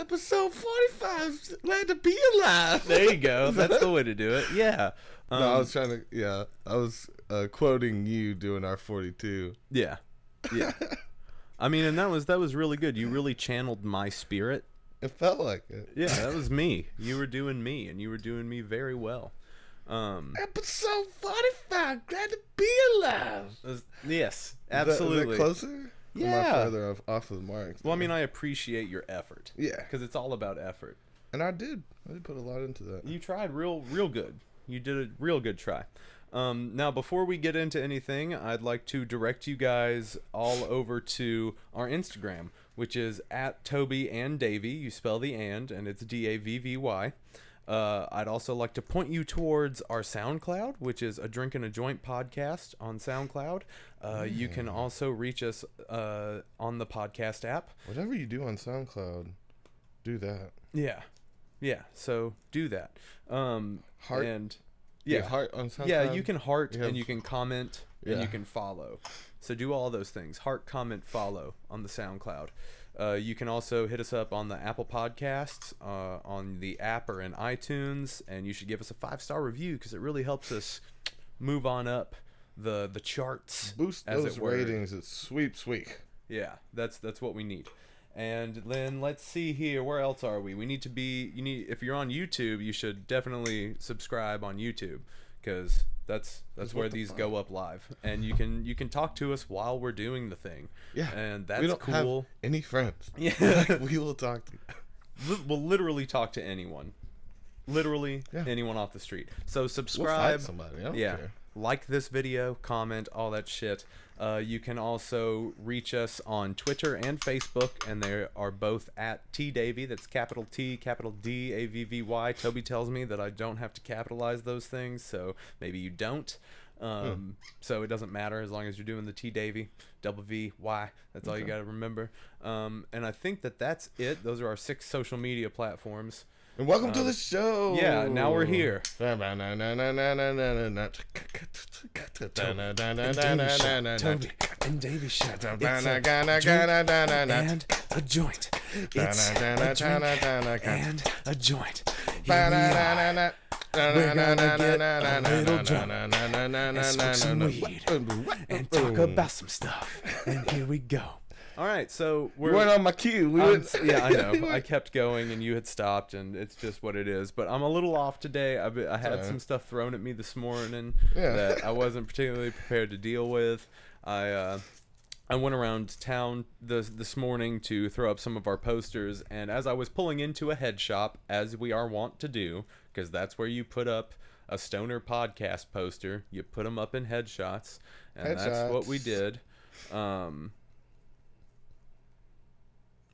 Episode 45. Glad to be alive. There you go. That's the way to do it. Yeah. No, I was trying to. Yeah, I was quoting you doing our 42. Yeah. Yeah. I mean, and that was really good. You really channeled my spirit. It felt like it. Yeah, that was me. You were doing me, and you were doing me very well. Episode 45. Glad to be alive. Yes, absolutely. Is that closer? Yeah. Or am I further off the mark? Well, I mean, I appreciate your effort. Yeah. Because it's all about effort. And I did put a lot into that. You tried real good. You did a real good try. Now, before we get into anything, I'd like to direct you guys all over to our Instagram, which is at Toby and Davy. You spell the and it's DAVVY. I'd also like to point you towards our SoundCloud, which is a Drink and a Joint podcast on SoundCloud. You can also reach us on the podcast app. Whatever you do on SoundCloud, do that. Yeah. Yeah, so do that. Heart? And yeah, heart on SoundCloud? Yeah, you can heart and you can comment and Yeah. you can follow. So do all those things. Heart, comment, follow on the SoundCloud. You can also hit us up on the Apple Podcasts, on the app or in iTunes, and you should give us a 5-star review because it really helps us move on up the charts. Boost as those it were. ratings. It's sweeps week. Yeah, that's what we need. And then let's see here. Where else are we? We need to be. If you're on YouTube, you should definitely subscribe on YouTube because that's where these go up live. And you can talk to us while we're doing the thing. Yeah, and that's we don't cool. have any friends. Yeah, We will talk to you. We'll literally talk to anyone. Literally Yeah. anyone off the street. So We'll subscribe. fight somebody. I don't Yeah. care. Like this video, comment, all that shit. You can also reach us on Twitter and Facebook, and they are both at TDavy. That's capital T, capital D, AVVY. Toby tells me that I don't have to capitalize those things, so maybe you don't. So it doesn't matter as long as you're doing the TDavy, double V, Y. That's all you got to remember. And I think that's it. Those are our 6 social media platforms. And welcome to the show. Yeah, now we're here. Toby and Davy show. It's a drink and a joint. It's a drink and a joint. Here we are. We're gonna get a little drunk and smoke some weed and talk about some stuff. And here we go. All right, so We weren't on my cue. yeah, I know. I kept going, and you had stopped, and it's just what it is. But I'm a little off today. I had some stuff thrown at me this morning that I wasn't particularly prepared to deal with. I went around town this morning to throw up some of our posters, and as I was pulling into a head shop, as we are wont to do, because that's where you put up a stoner podcast poster, you put them up in headshots, and that's what we did.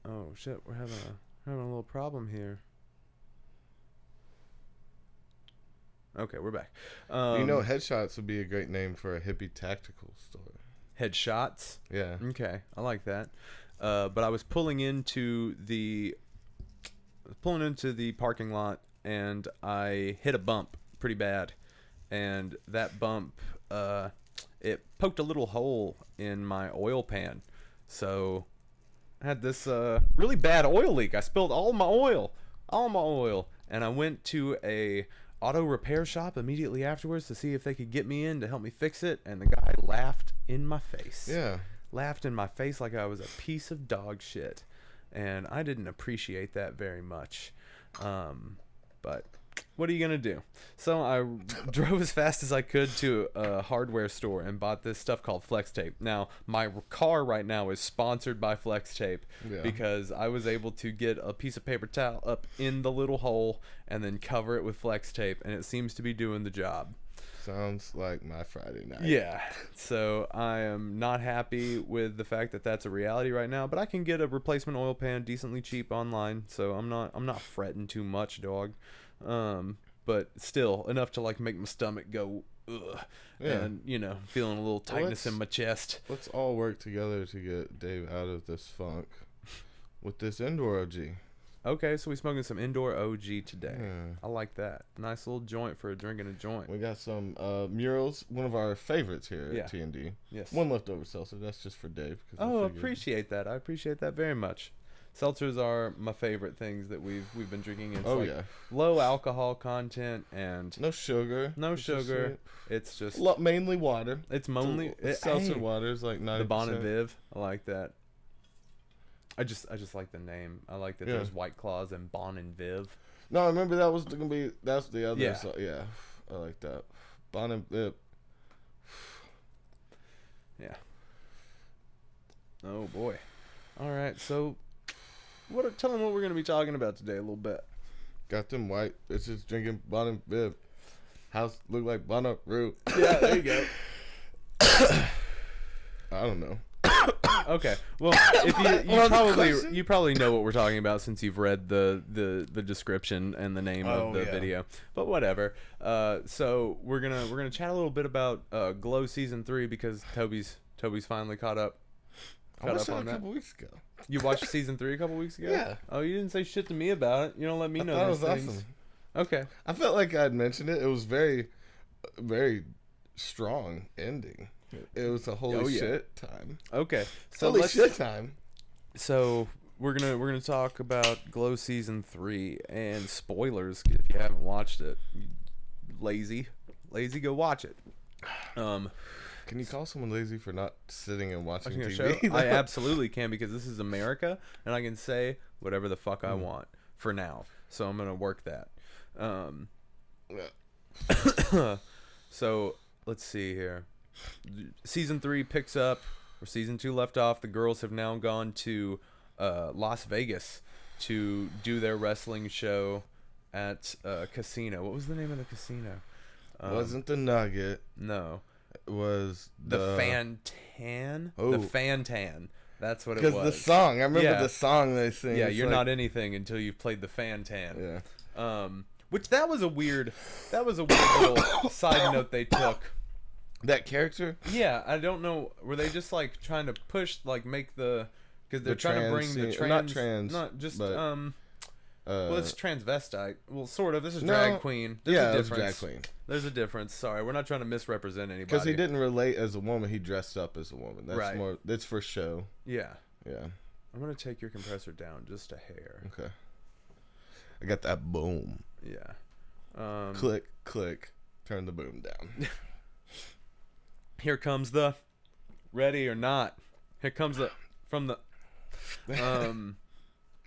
Oh shit, we're having a little problem here. Okay, we're back. Headshots would be a great name for a hippie tactical store. Headshots? Yeah. Okay, I like that. But I was pulling into the parking lot, and I hit a bump pretty bad, and that bump it poked a little hole in my oil pan, so I had this really bad oil leak. I spilled all my oil, and I went to a auto repair shop immediately afterwards to see if they could get me in to help me fix it, and the guy laughed in my face. Yeah. Laughed in my face like I was a piece of dog shit, and I didn't appreciate that very much. But what are you gonna do? So I drove as fast as I could to a hardware store and bought this stuff called Flex Tape. Now my car right now is sponsored by Flex Tape because I was able to get a piece of paper towel up in the little hole and then cover it with Flex Tape, and it seems to be doing the job. Sounds like my Friday night. Yeah, so I am not happy with the fact that that's a reality right now, but I can get a replacement oil pan decently cheap online, so I'm not fretting too much, dog. But still enough to like make my stomach go ugh, and feeling a little tightness in my chest. Let's all work together to get Dave out of this funk with this indoor OG. Okay, so we smoking some indoor OG today. Yeah. I like that. Nice little joint for a drink and a joint. We got some murals, one of our favorites here at TND. Yes. One leftover seltzer. That's just for Dave. Oh, appreciate that. I appreciate that very much. Seltzers are my favorite things that we've been drinking. It's yeah. Low alcohol content and no sugar. No sugar. It's just mainly water. It's mainly seltzer water is like 90%. The Bon and Viv. I like that. I just like the name. I like that there's White Claws and Bon and Viv. No, I remember that's the other. So, yeah, I like that. Bon and Viv. Yeah. Oh boy. All right, so tell them what we're gonna be talking about today a little bit. Got them white bitches drinking Bon and Viv. House look like Bonnaroo. Yeah, there you go. I don't know. Okay. Well, if you probably know what we're talking about since you've read the description and the name of the video. But whatever. So we're gonna chat a little bit about Glow season 3 because Toby's finally caught up. I watched that a couple weeks ago. You watched season 3 a couple weeks ago? Yeah. Oh, you didn't say shit to me about it. You don't let me know those things. Awesome. Okay. I felt like I'd mentioned it. It was very, very strong ending. It was a holy shit time. Okay. So holy shit time. So we're gonna talk about Glow season 3 and spoilers if you haven't watched it. Lazy, go watch it. Can you call someone lazy for not sitting and watching TV? Show? I absolutely can because this is America and I can say whatever the fuck I want for now. So I'm gonna work that. So let's see here. Season 3 picks up where season 2 left off. The girls have now gone to Las Vegas to do their wrestling show at a casino. What was the name of the casino? Wasn't the Nugget? No. It was the Fantan. Oh. The Fantan. That's what it was. Because the song. I remember the song they sing. Yeah, you're not anything until you've played the Fantan. Yeah. Which that was a weird little side note they took. That character? Yeah, I don't know. Were they just like trying to push, like make because they're trying to bring the trans, not just well, it's transvestite. Well, sort of. This is drag queen. There's a difference. Drag queen. There's a difference. Sorry, we're not trying to misrepresent anybody. Because he didn't relate as a woman. He dressed up as a woman. That's right. more. That's for show. Yeah. Yeah. I'm gonna take your compressor down just a hair. Okay. I got that boom. Yeah. Click, click. Turn the boom down. Here comes the ready or not. Here comes the from the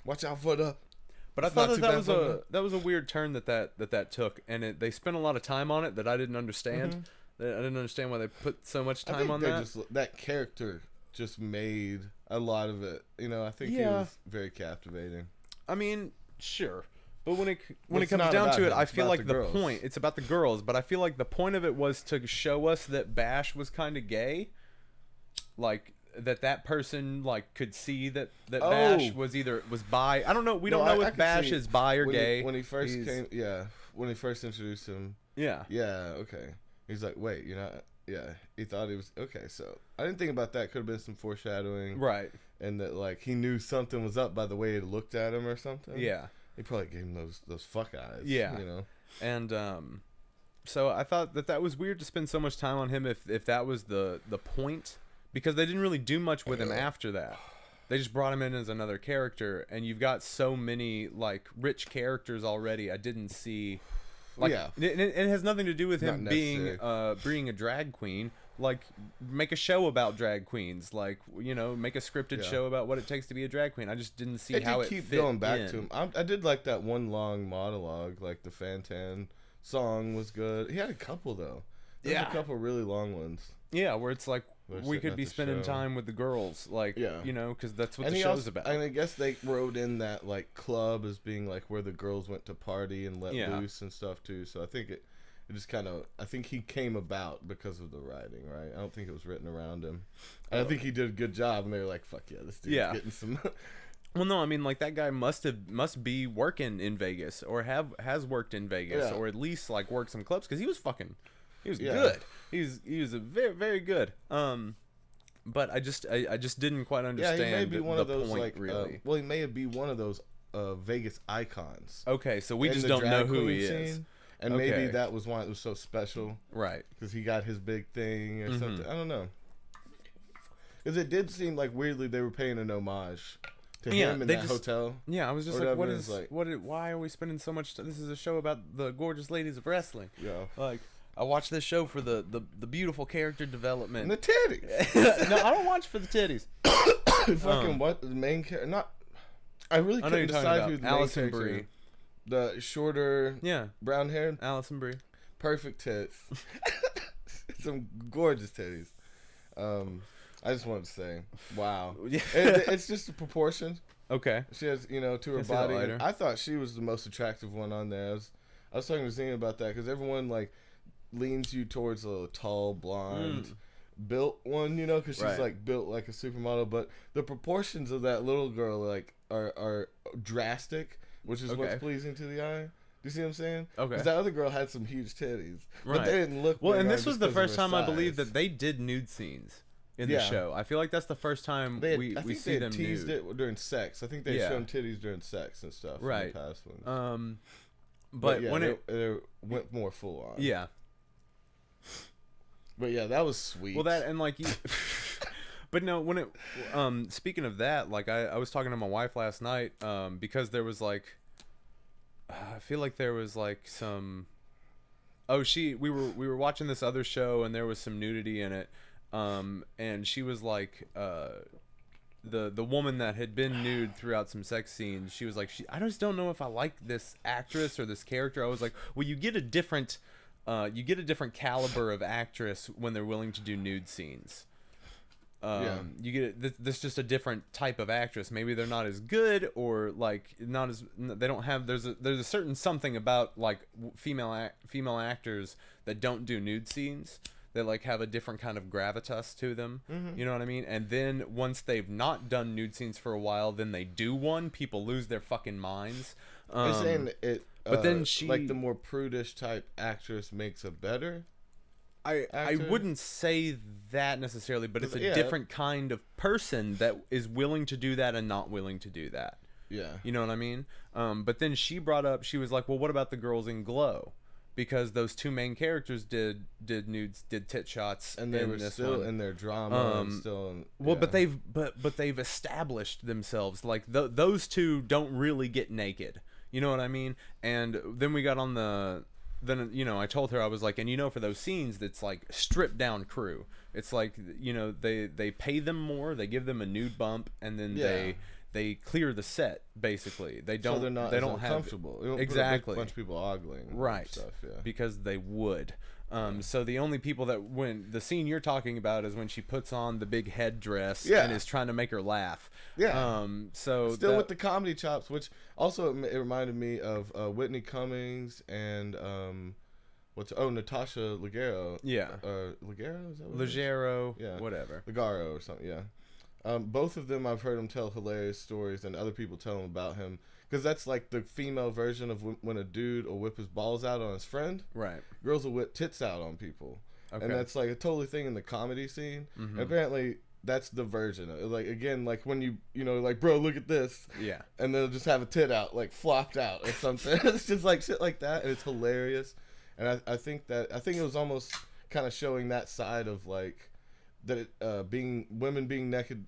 watch out for the. But I thought that was a weird turn that took, and they spent a lot of time on it that I didn't understand. Mm-hmm. I didn't understand why they put so much time on that. That character just made a lot of it. You know, I think he was very captivating. I mean, sure. But when it comes down to it, I feel like the point, it's about the girls, but I feel like the point of it was to show us that Bash was kind of gay. Like, that person, like, could see that Bash was bi. I don't know. We don't know if Bash is bi or gay. When he first when he first introduced him. Yeah. Yeah, okay. He's like, wait, you're not. Yeah. He thought he was. Okay, so I didn't think about that. Could have been some foreshadowing. Right. And that, like, he knew something was up by the way he looked at him or something. Yeah. He probably gave him those fuck eyes. Yeah. You know? And so I thought that was weird to spend so much time on him if that was the point, because they didn't really do much with him after that. They just brought him in as another character, and you've got so many like rich characters already. I didn't see like it has nothing to do with him being a drag queen. Like, make a show about drag queens. Like, you know, make a scripted show about what it takes to be a drag queen. I just didn't see how it fit keep going back to him. I did like that one long monologue. Like, the Fantan song was good. He had a couple, though. There's a couple really long ones. Yeah, where it's like, we could be spending time with the girls. Like, you know, because that's what the show's about. And I guess they wrote in that, like, club as being, like, where the girls went to party and let loose and stuff, too. So I think it just kind of, I think he came about because of the writing, right? I don't think it was written around him. I think he did a good job, and they were like, fuck yeah, this dude's getting some... Well, no, I mean, like, that guy must be working in Vegas, or has worked in Vegas, or at least, like, worked some clubs, because he was good. He was a very, very good. But I just didn't quite understand he may be one the of those, point, like, really. Well, he may be one of those Vegas icons. Okay, so we just don't know who he is. And maybe that was why it was so special. Right. Because he got his big thing or something. I don't know. Because it did seem like weirdly they were paying an homage to him in that hotel. Yeah, I was just like, why are we spending so much time? This is a show about the gorgeous ladies of wrestling. Yeah. Like, I watch this show for the beautiful character development. And the titties. No, I don't watch for the titties. Fucking what? The main character? Not. I really couldn't decide who the Allison main character. Brie. The shorter, brown hair. Allison Brie. Perfect tits. Some gorgeous titties. I just wanted to say, wow. It's just a proportion. Okay. She has, to her body. I thought she was the most attractive one on there. I was talking to Zane about that because everyone like leans you towards a tall, blonde, built one, because she's like built like a supermodel. But the proportions of that little girl like are drastic, which is what's pleasing to the eye. Do you see what I'm saying? Okay. Because that other girl had some huge titties, but they didn't look. Well, and this was the first time I believe that they did nude scenes in the show. I feel like that's the first time we see them teased nude. It during sex. I think they shown titties during sex and stuff. Right. In the past ones. But yeah, when it went more full on. Yeah. But yeah, that was sweet. Well, that and like you. But no, when it. Speaking of that, like I was talking to my wife last night. Because there was like. I feel like there was like some. We were watching this other show and there was some nudity in it, and she was like, the woman that had been nude throughout some sex scenes. She was like, I just don't know if I like this actress or this character. I was like, well, you get a different caliber of actress when they're willing to do nude scenes. You get this just a different type of actress. Maybe they're not as good or like not as they don't have there's a certain something about like female actors that don't do nude scenes that like have a different kind of gravitas to them. You know what I mean? And then once they've not done nude scenes for a while, then they do one, people lose their fucking minds. I'm saying it but then she like the more prudish type actress makes a better I wouldn't say that necessarily, but it's a different kind of person that is willing to do that and not willing to do that. Yeah. You know what I mean? But then she brought up, she was like, well, what about the girls in Glow? Because those two main characters did nudes, did tit shots, and they were still in their drama. But they've established themselves. Like those two don't really get naked. You know what I mean? And then we got on the. Then I told her, I was like, and for those scenes, it's like stripped down crew. It's like they pay them more, they give them a nude bump, and then they clear the set basically. They don't. So they're not comfortable. Exactly. A bunch of people ogling. Right. And stuff, because they would. So the only people when the scene you're talking about is when she puts on the big headdress and is trying to make her laugh. Yeah. So still with the comedy chops, which also it reminded me of Whitney Cummings and Natasha Leggero. Yeah. Leggero, is that what Leggero. Yeah. Whatever. Leggero or something. Yeah. Both of them, I've heard them tell hilarious stories, and other people tell them about him. Because that's like the female version of when a dude will whip his balls out on his friend. Right. Girls will whip tits out on people. Okay. And that's like a totally thing in the comedy scene. Mm-hmm. And apparently that's the version. Like, again, like when you like, bro, look at this. Yeah. And they'll just have a tit out, like flopped out or something. It's just like shit like that. And it's hilarious. And I think it was almost kind of showing that side of like, that women being naked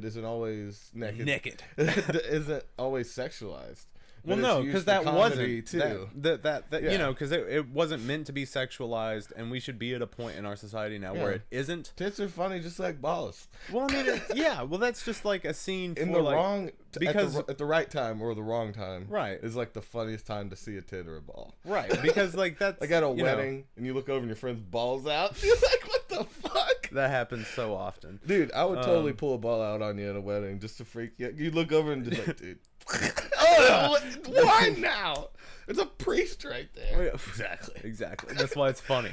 isn't always naked isn't always sexualized. Well, no, because that wasn't too. Because it wasn't meant to be sexualized, and we should be at a point in our society now where it isn't. Tits are funny, just like balls. Well, I mean, well, that's just like a scene in the wrong because at the right time or the wrong time. Right, is like the funniest time to see a tit or a ball. Right, because like that's like at a wedding, and you look over and your friend's balls out. You're like, what the fuck? That happens so often, dude. I would totally pull a ball out on you at a wedding just to freak you. You look over and just like, dude. Oh, why now? There's a priest right there. Exactly. That's why it's funny.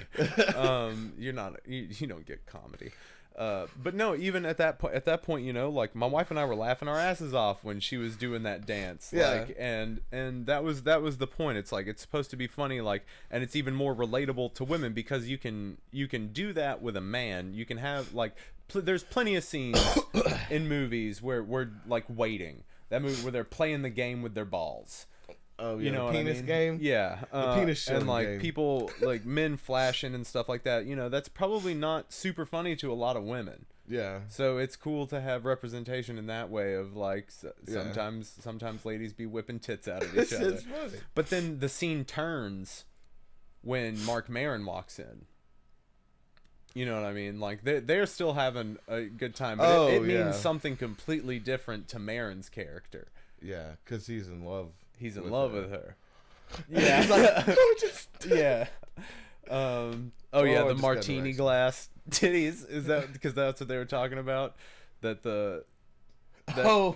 You don't get comedy. But no, even at that point, like my wife and I were laughing our asses off when she was doing that dance. Yeah. Like, and that was the point. It's like it's supposed to be funny, like, and it's even more relatable to women because you can do that with a man. You can have like there's plenty of scenes in movies where we're like waiting. That movie where they're playing the game with their balls. Oh yeah, you know, the penis game. Yeah, the penis show and like game. people like men flashing and stuff like that. You know, that's probably not super funny to a lot of women. Yeah. So it's cool to have representation in that way of like sometimes ladies be whipping tits out of each other. Funny. But then the scene turns when Mark Maron walks in. You know what I mean? Like they're still having a good time, but it means something completely different to Maron's character. Yeah, because he's in love. He's in love with her. Yeah. He's like, gorgeous. Yeah. The martini glass titties. Is that because that's what they were talking about? That a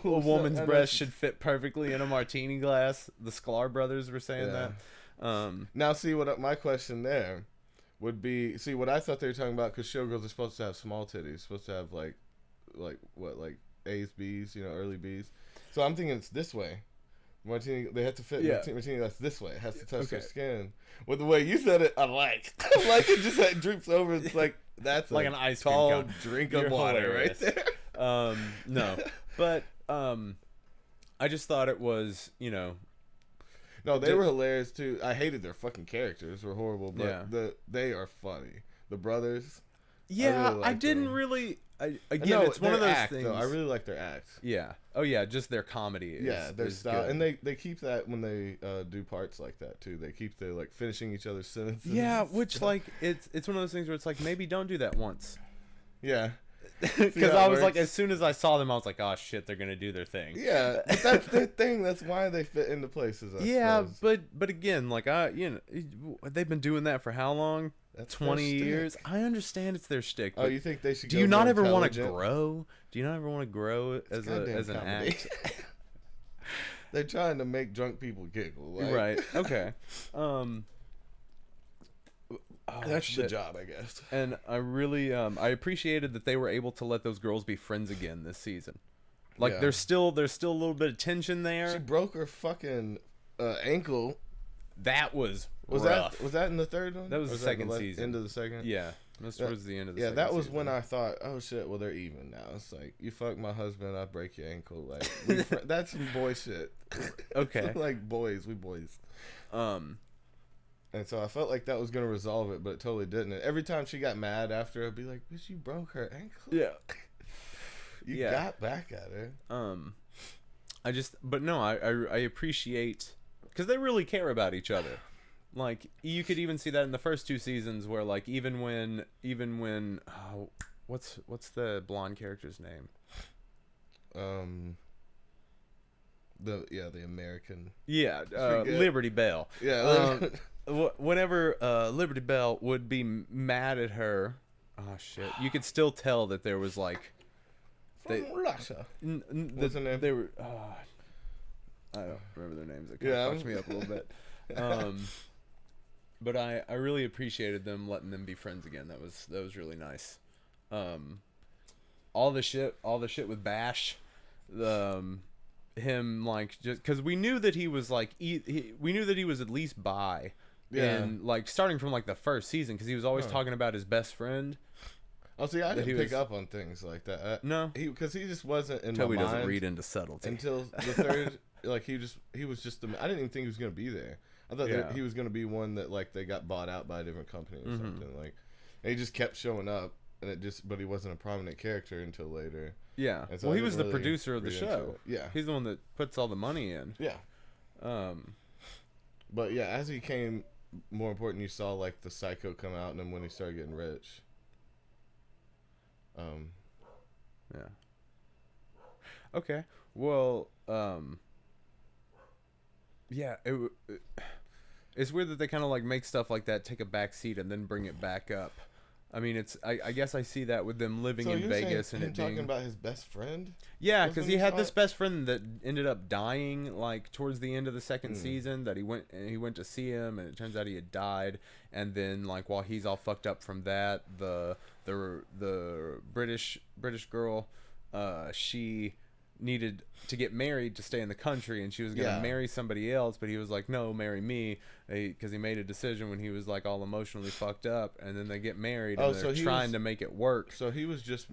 woman's breast should fit perfectly in a martini glass. The Sklar brothers were saying that. Now, see my question there would be, see what I thought they were talking about, because showgirls are supposed to have small titties, supposed to have like A's, B's, early B's. So I'm thinking it's this way. Martini, they have to fit martini glass this way. It has to touch their skin. Well, the way you said it, I like. I like it just droops over. It's like that's like an ice tall drink of water right there. No, but I just thought it was, No, they were hilarious too. I hated their fucking characters. Were horrible, but they are funny. The brothers. Yeah, I didn't really. It's one of those things. Though. I really like their act. Yeah. Oh yeah, just their comedy. Their style, good. And they keep that when they do parts like that too. They keep the finishing each other's sentences. Yeah, which like it's one of those things where it's like maybe don't do that once. Yeah. Because I was like, as soon as I saw them, I was like, oh shit, they're gonna do their thing. Yeah, but that's their thing. That's why they fit into places. I suppose. but again, like they've been doing that for how long? That's 20 years. I understand it's their shtick. Oh, you think they should? Do you not ever want to grow? Do you not ever want to grow as an act? They're trying to make drunk people giggle. Like. Right. Okay. That's the job, I guess. And I really, I appreciated that they were able to let those girls be friends again this season. Like there's still a little bit of tension there. She broke her fucking ankle. That was rough. Was that in the third one? That was the second season. End of the second. Yeah, that's towards the end of the second. Yeah, that was season. when I thought, oh shit, well they're even now. It's like you fuck my husband, I break your ankle. Like that's some boy shit. Okay. Like boys, we boys. And so I felt like that was gonna resolve it, but it totally didn't. And every time she got mad after, I'd be like, bitch, you broke her ankle. Yeah. You got back at her. I appreciate, because they really care about each other. Like you could even see that in the first two seasons, where like even when what's the blonde character's name? The American. Yeah, Liberty Bell. Yeah. Whenever Liberty Bell would be mad at her, oh shit, you could still tell that there was like. From Russia. What's her name? They were. I don't remember their names. It kind of fucked me up a little bit. But I really appreciated them letting them be friends again. That was really nice. All the shit with Bash, him like just because we knew that he was like we knew that he was at least bi. Yeah. And like starting from like the first season, because he was always talking about his best friend. Oh, see, I didn't pick up on things like that. No, because he just wasn't in Toby my mind. Doesn't read into subtlety until the third. Like he was just. I didn't even think he was gonna be there. I thought that he was gonna be one that like they got bought out by a different company or something. Like, and he just kept showing up, but he wasn't a prominent character until later. Yeah. So he was the producer of the show. Yeah. He's the one that puts all the money in. Yeah. But yeah, as he became more important, you saw like the Psycho come out, and then when he started getting rich. Yeah. Okay. Well, yeah, it's weird that they kind of like make stuff like that take a back seat and then bring it back up. I mean, I guess I see that with them living in Vegas and it being talking about his best friend. Yeah, because he had this best friend that ended up dying like towards the end of the second season. That he went to see him, and it turns out he had died. And then like while he's all fucked up from that, the British girl, she needed to get married to stay in the country, and she was gonna marry somebody else, but he was like, no, marry me, because he made a decision when he was like all emotionally fucked up. And then they get married, and they're trying to make it work. So he was just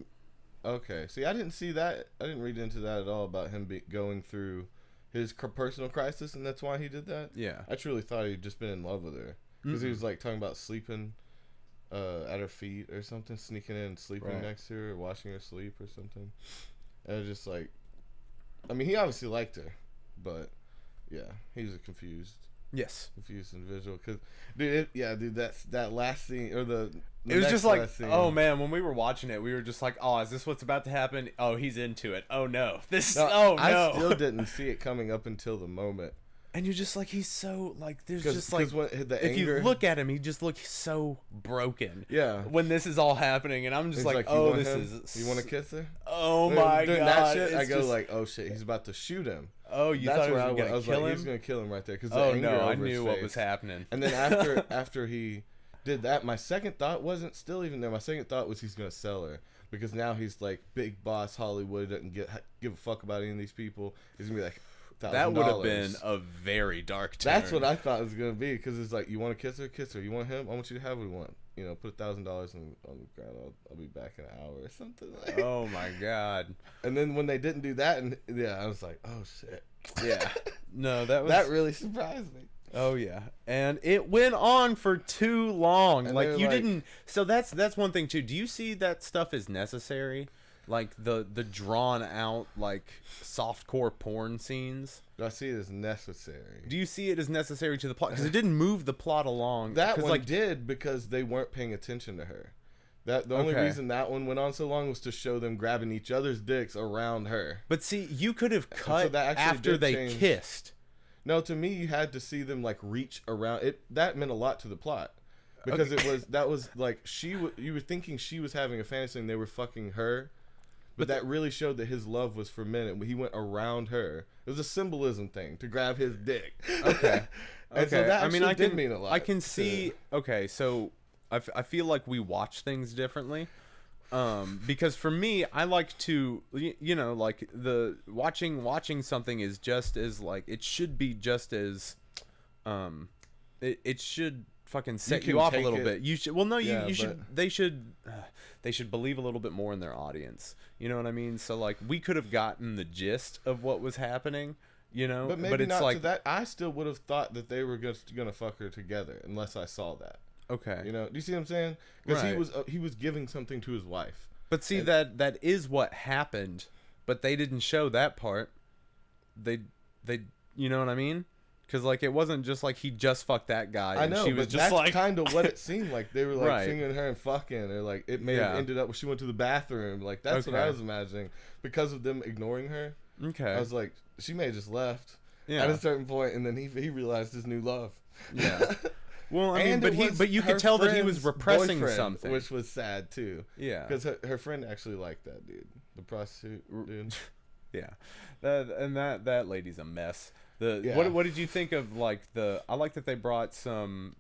okay. See, I didn't see that. I didn't read into that at all about him going through his personal crisis, and that's why he did that. Yeah, I truly thought he'd just been in love with her because he was like talking about sleeping at her feet or something, sneaking in and sleeping next to her, or watching her sleep or something. And it was just like, I mean, he obviously liked her, but yeah, he was confused. Yes, confused individual. Cause, dude, that last scene or the it was just like, oh man, when we were watching it, we were just like, oh, is this what's about to happen? Oh, he's into it. Oh no, I still didn't see it coming up until the moment. And you're just like, he's so like, there's just like, if you look at him, he just looks so broken. Yeah. When this is all happening, and I'm just like, oh, this is. You want to kiss her? Oh my god! That shit, I go like, oh shit, he's about to shoot him. Oh, you thought he was gonna kill him? He was gonna kill him right there. Oh no, I knew what was happening. And then after he did that, my second thought wasn't still even there. My second thought was he's gonna sell her. Because now he's like big boss Hollywood, doesn't give a fuck about any of these people. He's gonna be like, $1,000. That would have been a very dark turn. That's what I thought it was gonna be, because it's like, you want to kiss her, kiss her. You want him, I want you to have what you want. You know, put $1,000 on the ground. I'll be back in an hour or something. Like. Oh my god! And then when they didn't do that, and yeah, I was like, oh shit. Yeah. No, that really surprised me. Oh yeah, and it went on for too long. And like you didn't. So that's one thing too. Do you see that stuff is necessary? Like the drawn out like softcore porn scenes. Do I see it as necessary? Do you see it as necessary to the plot? Because it didn't move the plot along. That one did, because they weren't paying attention to her. The only reason that one went on so long was to show them grabbing each other's dicks around her. But see, you could have cut after they kissed. No, to me, you had to see them like reach around. That meant a lot to the plot, because that was like you were thinking she was having a fantasy and they were fucking her, but that really showed that his love was for men. And he went around her. It was a symbolism thing to grab his dick. Okay. And so that did mean a lot. I can see. Okay, so I feel like we watch things differently. Because for me, I like to, you know, like the watching something is just as like, it should be just as, it should fucking set you off a little bit. You should, well, no, you should, they should believe a little bit more in their audience. You know what I mean? So like, we could have gotten the gist of what was happening, you know, but maybe it's not like, to that. I still would have thought that they were just gonna fuck her together unless I saw that. Okay. You know, do you see what I'm saying? Because he was giving something to his wife. But see, that is what happened, but they didn't show that part. They you know what I mean? Because like, it wasn't just like he just fucked that guy. I know, she was but just that's like kind of what it seemed like. They were like fingering her and fucking, or like it may have ended up when she went to the bathroom. Like that's what I was imagining, because of them ignoring her. Okay. I was like, she may have just left at a certain point, and then he realized his new love. Yeah. Well, I mean, but you could tell that he was repressing something, which was sad too. Yeah, because her friend actually liked that dude, the prostitute dude. Yeah, that lady's a mess. What did you think of like I like that they brought some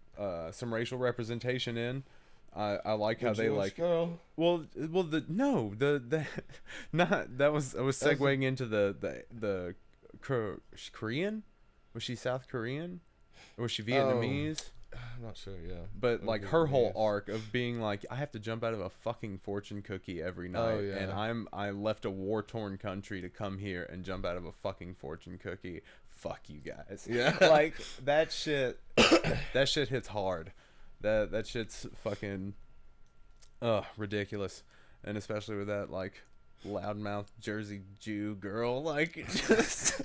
racial representation in. I like how they like. Girl. I was segueing into the Korean. Was she South Korean? Or was she Vietnamese? I'm not sure, yeah. But like her whole arc of being like, I have to jump out of a fucking fortune cookie every night, and I left a war-torn country to come here and jump out of a fucking fortune cookie. Fuck you guys. Yeah. Like that shit hits hard. That shit's fucking ridiculous. And especially with that like loudmouth Jersey Jew girl, like just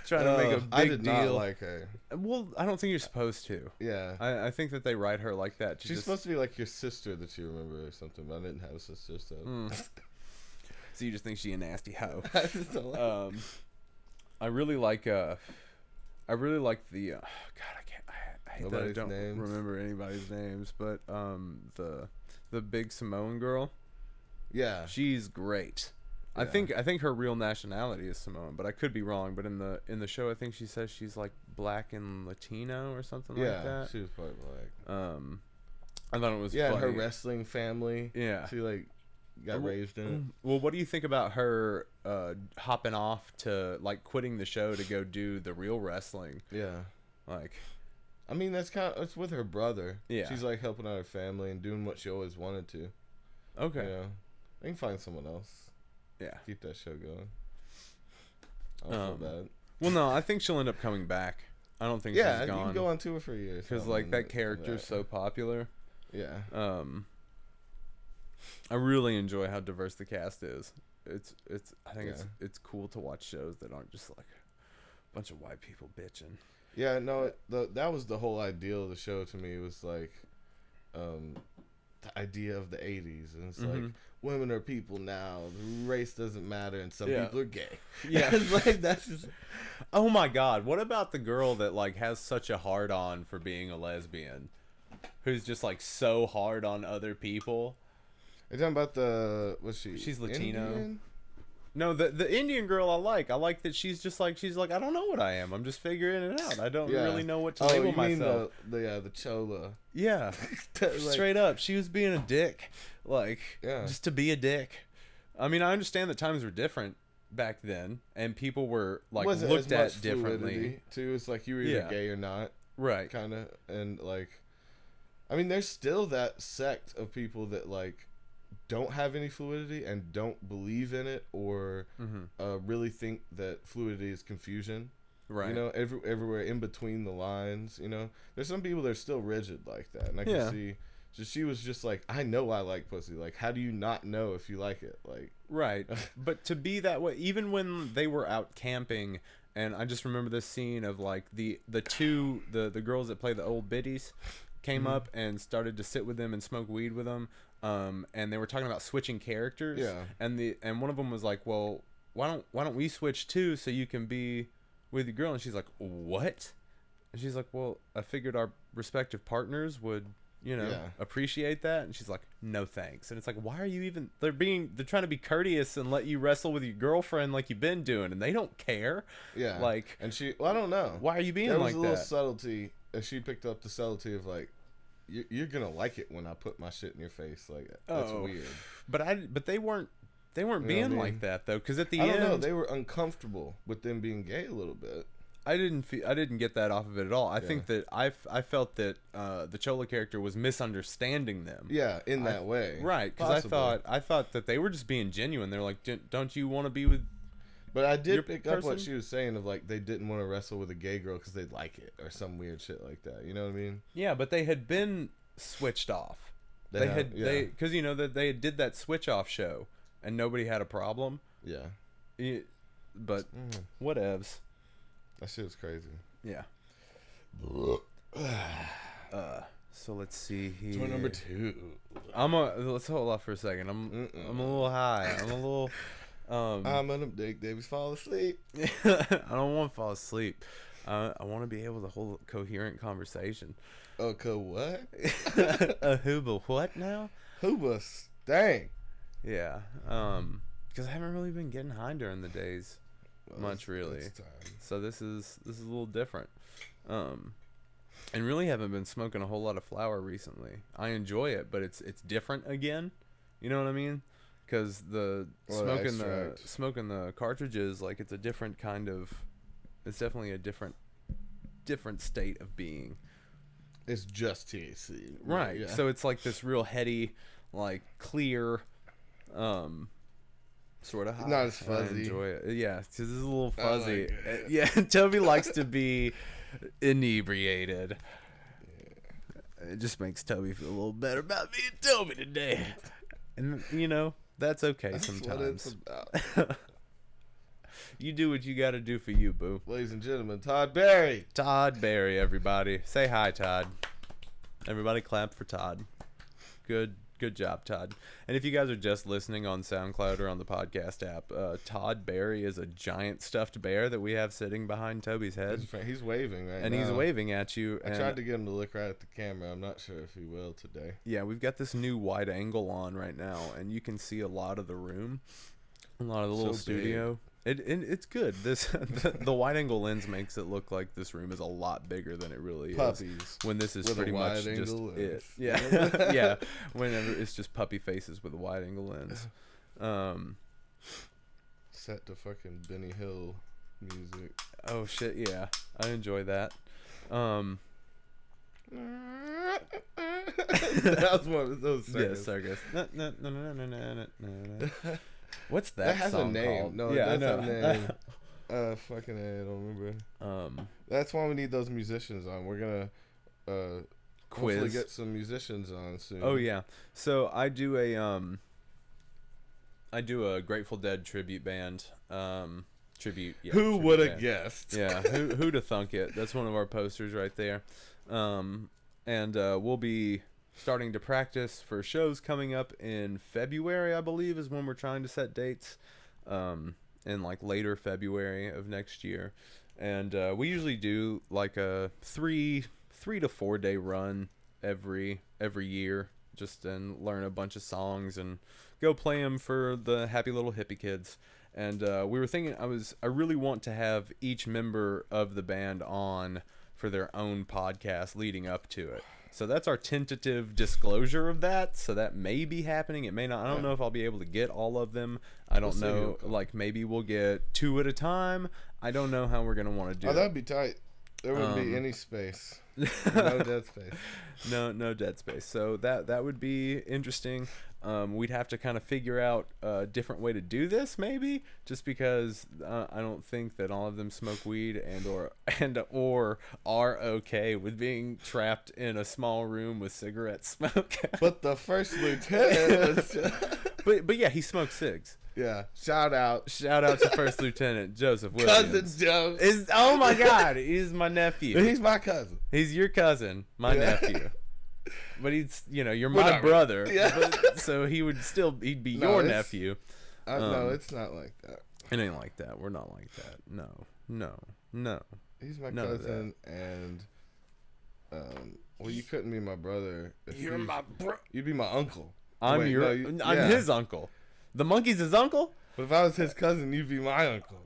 trying to make a big deal. I did not like her. Well, I don't think you're supposed to. Yeah. I think that they write her like that. She's supposed to be like your sister that you remember or something, but I didn't have a sister, so. So you just think she a nasty hoe. I really like the God, I hate that I don't remember anybody's names, but the big Samoan girl. Yeah. She's great. Yeah. I think her real nationality is Samoan, but I could be wrong. But in the show, I think she says she's like black and Latino or something like that. Yeah, she was probably black. I thought it was funny. And her wrestling family. Yeah, she like got raised in it. Well, what do you think about her hopping off to like quitting the show to go do the real wrestling? Yeah, like, I mean it's with her brother. Yeah, she's like helping out her family and doing what she always wanted to. Okay, you know, they can find someone else. Yeah, keep that show going. I don't feel bad. Well, no, I think she'll end up coming back. I don't think she's gone. Yeah, you can go on tour for years. Because, like, that character's so popular. Yeah. I really enjoy how diverse the cast is. I think it's cool to watch shows that aren't just like a bunch of white people bitching. Yeah, no, that was the whole ideal of the show to me. It was like the idea of the 80s, and it's like women are people now, race doesn't matter, and some people are gay. Yeah. It's like, that's just... Oh my god, what about the girl that like has such a hard on for being a lesbian, who's just like so hard on other people? You're talking about what's she? She's Latino. Indian? No, the Indian girl I like that she's like I don't know what I am. I'm just figuring it out. I don't really know what to label myself. The chola. Yeah. Like, straight up. She was being a dick. Like, just to be a dick. I mean, I understand that times were different back then, and people were like looked at differently. Too. It's like you were either gay or not. Right. Kind of. And like, I mean, there's still that sect of people that like don't have any fluidity and don't believe in it, or really think that fluidity is confusion. Right. You know, everywhere in between the lines, you know. There's some people that are still rigid like that. And I can see, so she was just like, I know I like pussy. Like, how do you not know if you like it? Like, right. But to be that way, even when they were out camping, and I just remember this scene of like the girls that play the old biddies came up and started to sit with them and smoke weed with them. And they were talking about switching characters. Yeah. And one of them was like, well, why don't we switch too, so you can be with your girl? And she's like, what? And she's like, well, I figured our respective partners would, appreciate that. And she's like, no thanks. And it's like, why are you even? They're trying to be courteous and let you wrestle with your girlfriend like you've been doing, and they don't care. Yeah. Like, and I don't know. Why are you being like that? There was a little subtlety, and she picked up the subtlety of like, you're gonna like it when I put my shit in your face. Like, that's weird. But they weren't being like that though, because at the end, I don't know, they were uncomfortable with them being gay a little bit. I didn't get that off of it at all. I think that I felt that the Chola character was misunderstanding them. Yeah, in that way. Right, because I thought that they were just being genuine. They're like, don't you want to be with? But I did pick up what she was saying of like they didn't want to wrestle with a gay girl because they'd like it or some weird shit like that. You know what I mean? Yeah, but they had been switched off. Because you know that they did that switch off show and nobody had a problem. Yeah. But whatevs. That shit was crazy. Yeah. So let's see here. Tour number 2. Let's hold off for a second. I'm a little high. I'm a little. I'm gonna make Davies fall asleep. I don't want to fall asleep. I want to be able to hold a coherent conversation. What? A hooba what now? Hooba dang. Yeah. Because I haven't really been getting high during the days much, really. So this is a little different. And really haven't been smoking a whole lot of flower recently. I enjoy it, but it's different again. You know what I mean? Because smoking the cartridges, like, it's a different kind of, it's definitely a different state of being. It's just THC, right? Yeah. So it's like this real heady, like clear, sort of high. Not as fuzzy. I enjoy it. Yeah, because it's a little fuzzy. Like it. Yeah, Toby likes to be inebriated. Yeah. It just makes Toby feel a little better about being Toby today, and that's okay. That's sometimes. What it's about. You do what you got to do for you, boo. Ladies and gentlemen, Todd Barry. Todd Barry, everybody. Say hi, Todd. Everybody clap for Todd. Good job, Todd. And if you guys are just listening on SoundCloud or on the podcast app, Todd Barry is a giant stuffed bear that we have sitting behind Toby's head. He's waving right now. And he's waving at you. I tried to get him to look right at the camera. I'm not sure if he will today. Yeah, we've got this new wide angle on right now, and you can see a lot of the room, a lot of the little studio. Big. It's good. The wide angle lens makes it look like this room is a lot bigger than it really is. When this is pretty much just it. Yeah. Yeah. Whenever it's just puppy faces with a wide angle lens. Set to fucking Benny Hill music. Oh shit, yeah. I enjoy that. That was one of those circus. Yeah, circus. What's that? That has song a name. called? No, yeah, it does have a name. Fucking I don't remember. That's why we need those musicians on. We're gonna hopefully get some musicians on soon. Oh yeah. So I do a Grateful Dead tribute band. Tribute. Yeah, who would have guessed? Yeah. Who'd have thunk it? That's one of our posters right there. And we'll be starting to practice for shows coming up in February, I believe, is when we're trying to set dates. In like later February of next year. And we usually do like a 3 to 4 day run every year, just and learn a bunch of songs and go play them for the happy little hippie kids. And we were thinking, I really want to have each member of the band on for their own podcast leading up to it. So that's our tentative disclosure of that. So that may be happening. It may not. I don't know if I'll be able to get all of them. I don't know. Like maybe we'll get 2 at a time. I don't know how we're going to want to do it. Oh, that'd be tight. There wouldn't be any space. No dead space. No dead space. So that would be interesting. We'd have to kind of figure out a different way to do this, maybe, just because I don't think that all of them smoke weed and or are okay with being trapped in a small room with cigarette smoke. But the first lieutenant was but yeah, he smokes cigs. Yeah, shout out to First Lieutenant Joseph Williams. Cousin Joe. Oh my God, he's my nephew. He's my cousin. He's your cousin, my nephew. But he's, you're my brother. Yeah. So he'd be your nephew. No, it's not like that. It ain't like that. We're not like that. No. He's my cousin, and well, you couldn't be my brother. You're my bro. You'd be my uncle. I'm his uncle. The monkey's his uncle? But if I was his cousin, you'd be my uncle.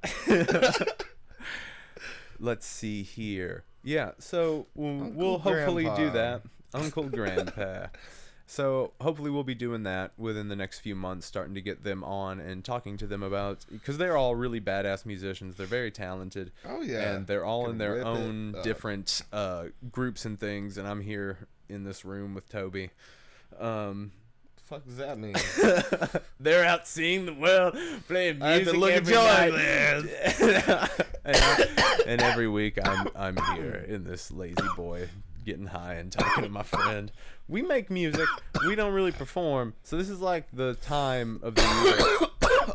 Let's see here. Yeah, so we'll hopefully do that. Uncle Grandpa. So hopefully we'll be doing that within the next few months, starting to get them on and talking to them about, because they're all really badass musicians. They're very talented. Oh yeah. And they're all in their own different groups and things. And I'm here in this room with Toby. Fuck does that mean? They're out seeing the world, playing music every night. And every week I'm here in this lazy boy getting high and talking to my friend. We make music. We don't really perform. So this is like the time of the year.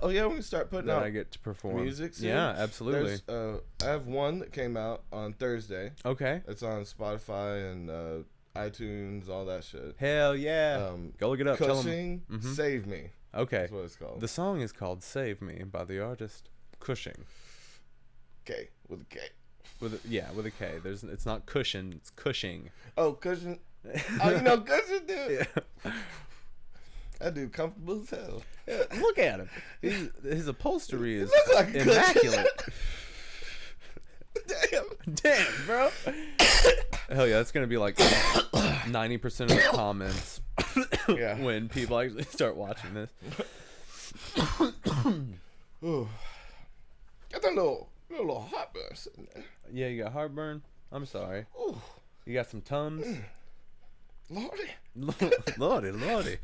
Oh yeah, we can start putting out I get to perform music soon. Yeah, absolutely. I have one that came out on Thursday. Okay. It's on Spotify and iTunes, all that shit. Hell yeah. Go look it up. Cushing, Save Me. Okay. That's what it's called. The song is called Save Me by the artist Cushing. K with a K. With a K. It's not cushion, it's Cushing. Oh, Cushion. Oh, you know Cushion, dude. Yeah. That dude comfortable as hell. Yeah, look at him. His upholstery is like immaculate. Damn, bro. Hell yeah, that's gonna be like 90% of the comments when people actually start watching this. Ooh. Got that little heartburn sitting there. Yeah, you got heartburn? I'm sorry. Ooh. You got some Tums? Lordy. Lordy.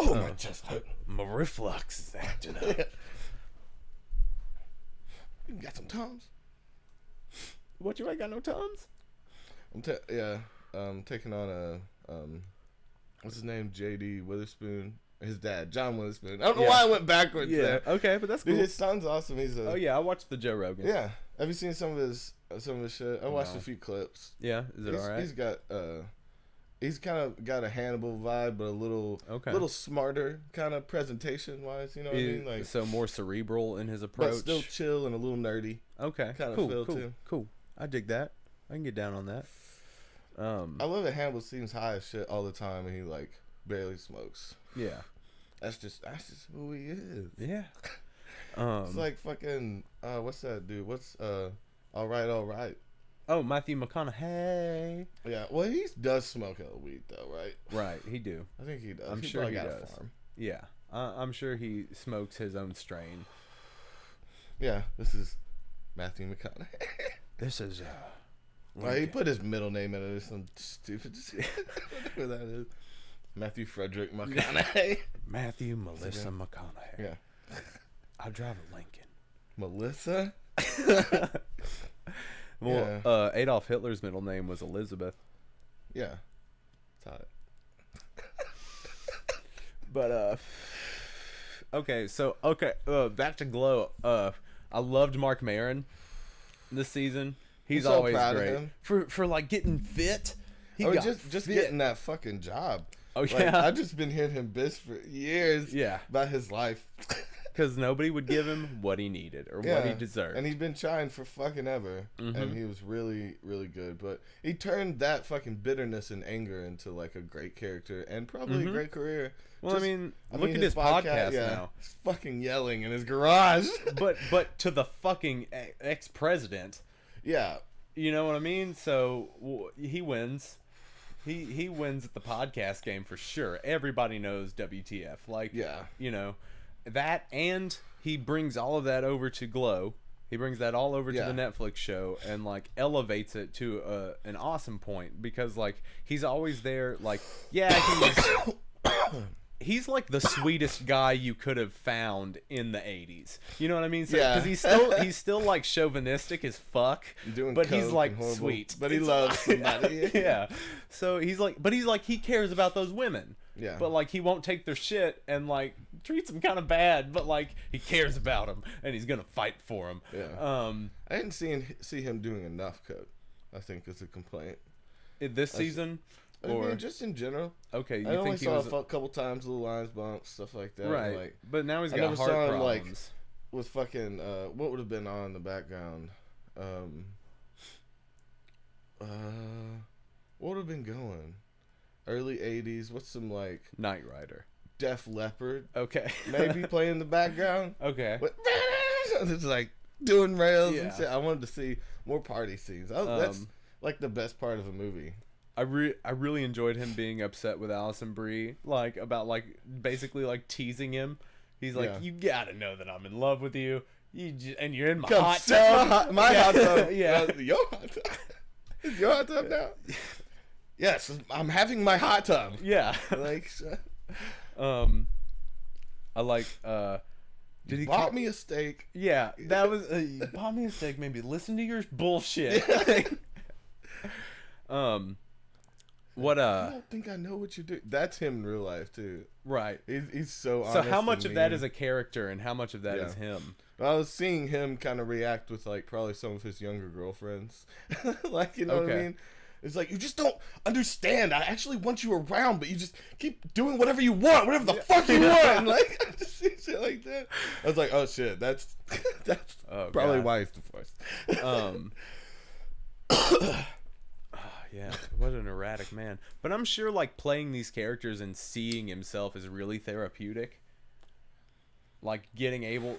Oh, my chest hurt. My reflux is acting up. You got some Tums? What, you ain't got no Tums? I'm taking on a what's his name? J.D. Witherspoon. His dad, John Witherspoon. I don't know why I went backwards there. Okay, but that's cool. Dude, his son's awesome. Oh yeah, I watched the Joe Rogan. Yeah. Have you seen some of his shit? I watched a few clips. Yeah, is it alright? He's kind of got a Hannibal vibe, but a little smarter kind of presentation wise. You know what I mean? Like, so more cerebral in his approach, but still chill and a little nerdy. Okay, kind of feel too. Cool. I dig that. I can get down on that. I love that Hannibal seems high as shit all the time, and he like barely smokes. Yeah, that's just who he is. Yeah. It's like fucking what's that dude? What's all right. Oh, Matthew McConaughey. Yeah, well, he does smoke hella weed though, right? Right, he do. I think he does. I'm sure he does. Yeah, I'm sure he smokes his own strain. Yeah, this is Matthew McConaughey. This is well, he put his middle name in it or some stupid shit. Whatever that is. Matthew Frederick McConaughey. Matthew Melissa McConaughey. Yeah. I drive a Lincoln. Melissa? Well, Adolf Hitler's middle name was Elizabeth. Yeah. It's hot. But back to Glow. I loved Mark Maron this season. He's so always proud great of him. for like getting fit. He got just fit. getting that fucking job. Oh yeah, I've just been hearing him bitch for years. Yeah, about his life. Because nobody would give him what he needed or what he deserved. And he'd been trying for fucking ever. Mm-hmm. And he was really, really good. But he turned that fucking bitterness and anger into like a great character and probably a great career. Well, look at his podcast now. He's fucking yelling in his garage. but to the fucking ex-president. Yeah. You know what I mean? So he wins. He wins at the podcast game for sure. Everybody knows WTF. Like, you know. That, and he brings all of that over to Glow. He brings that all over to the Netflix show and like elevates it to an awesome point because like he's always there. Like, he's like the sweetest guy you could have found in the 80s. You know what I mean? Because he's still like chauvinistic as fuck, but he's like sweet. But he loves somebody. Yeah. So he's like he cares about those women. Yeah. But like he won't take their shit and like treats them kind of bad, but like he cares about them and he's gonna fight for them. Yeah. I didn't see him doing enough coke. I think is a complaint. This season, or just in general. Okay, I only saw a couple times, little lines bumps, stuff like that. Right. Like, but now he's got heart problems. Like, with fucking what would have been on in the background? What would have been going? Early 80s. What's some like Knight Rider, Def Leppard? Okay, maybe playing in the background. Okay, it's like doing rails and shit. I wanted to see more party scenes. That's like the best part of a movie. I really enjoyed him being upset with Allison Brie, like about like basically like teasing him. He's like, you gotta know that I'm in love with you. And you're in my hot tub. My hot tub. Yeah, your hot tub. Is your hot tub now? Yes, I'm having my hot tub. Yeah. Like, I like, did he bought me a steak? Yeah, that was, you bought me a steak, maybe listen to your bullshit. What, I don't think I know what you do. That's him in real life, too. Right. He's so honest. So how much of that is a character and how much of that is him? I was seeing him kind of react with, like, probably some of his younger girlfriends. Like, you know what I mean? It's like, you just don't understand. I actually want you around, but you just keep doing whatever you want, whatever the fuck you want. And like, I just see shit like that. I was like, oh shit, that's probably why he's divorced. Yeah, what an erratic man. But I'm sure like playing these characters and seeing himself is really therapeutic. Like being able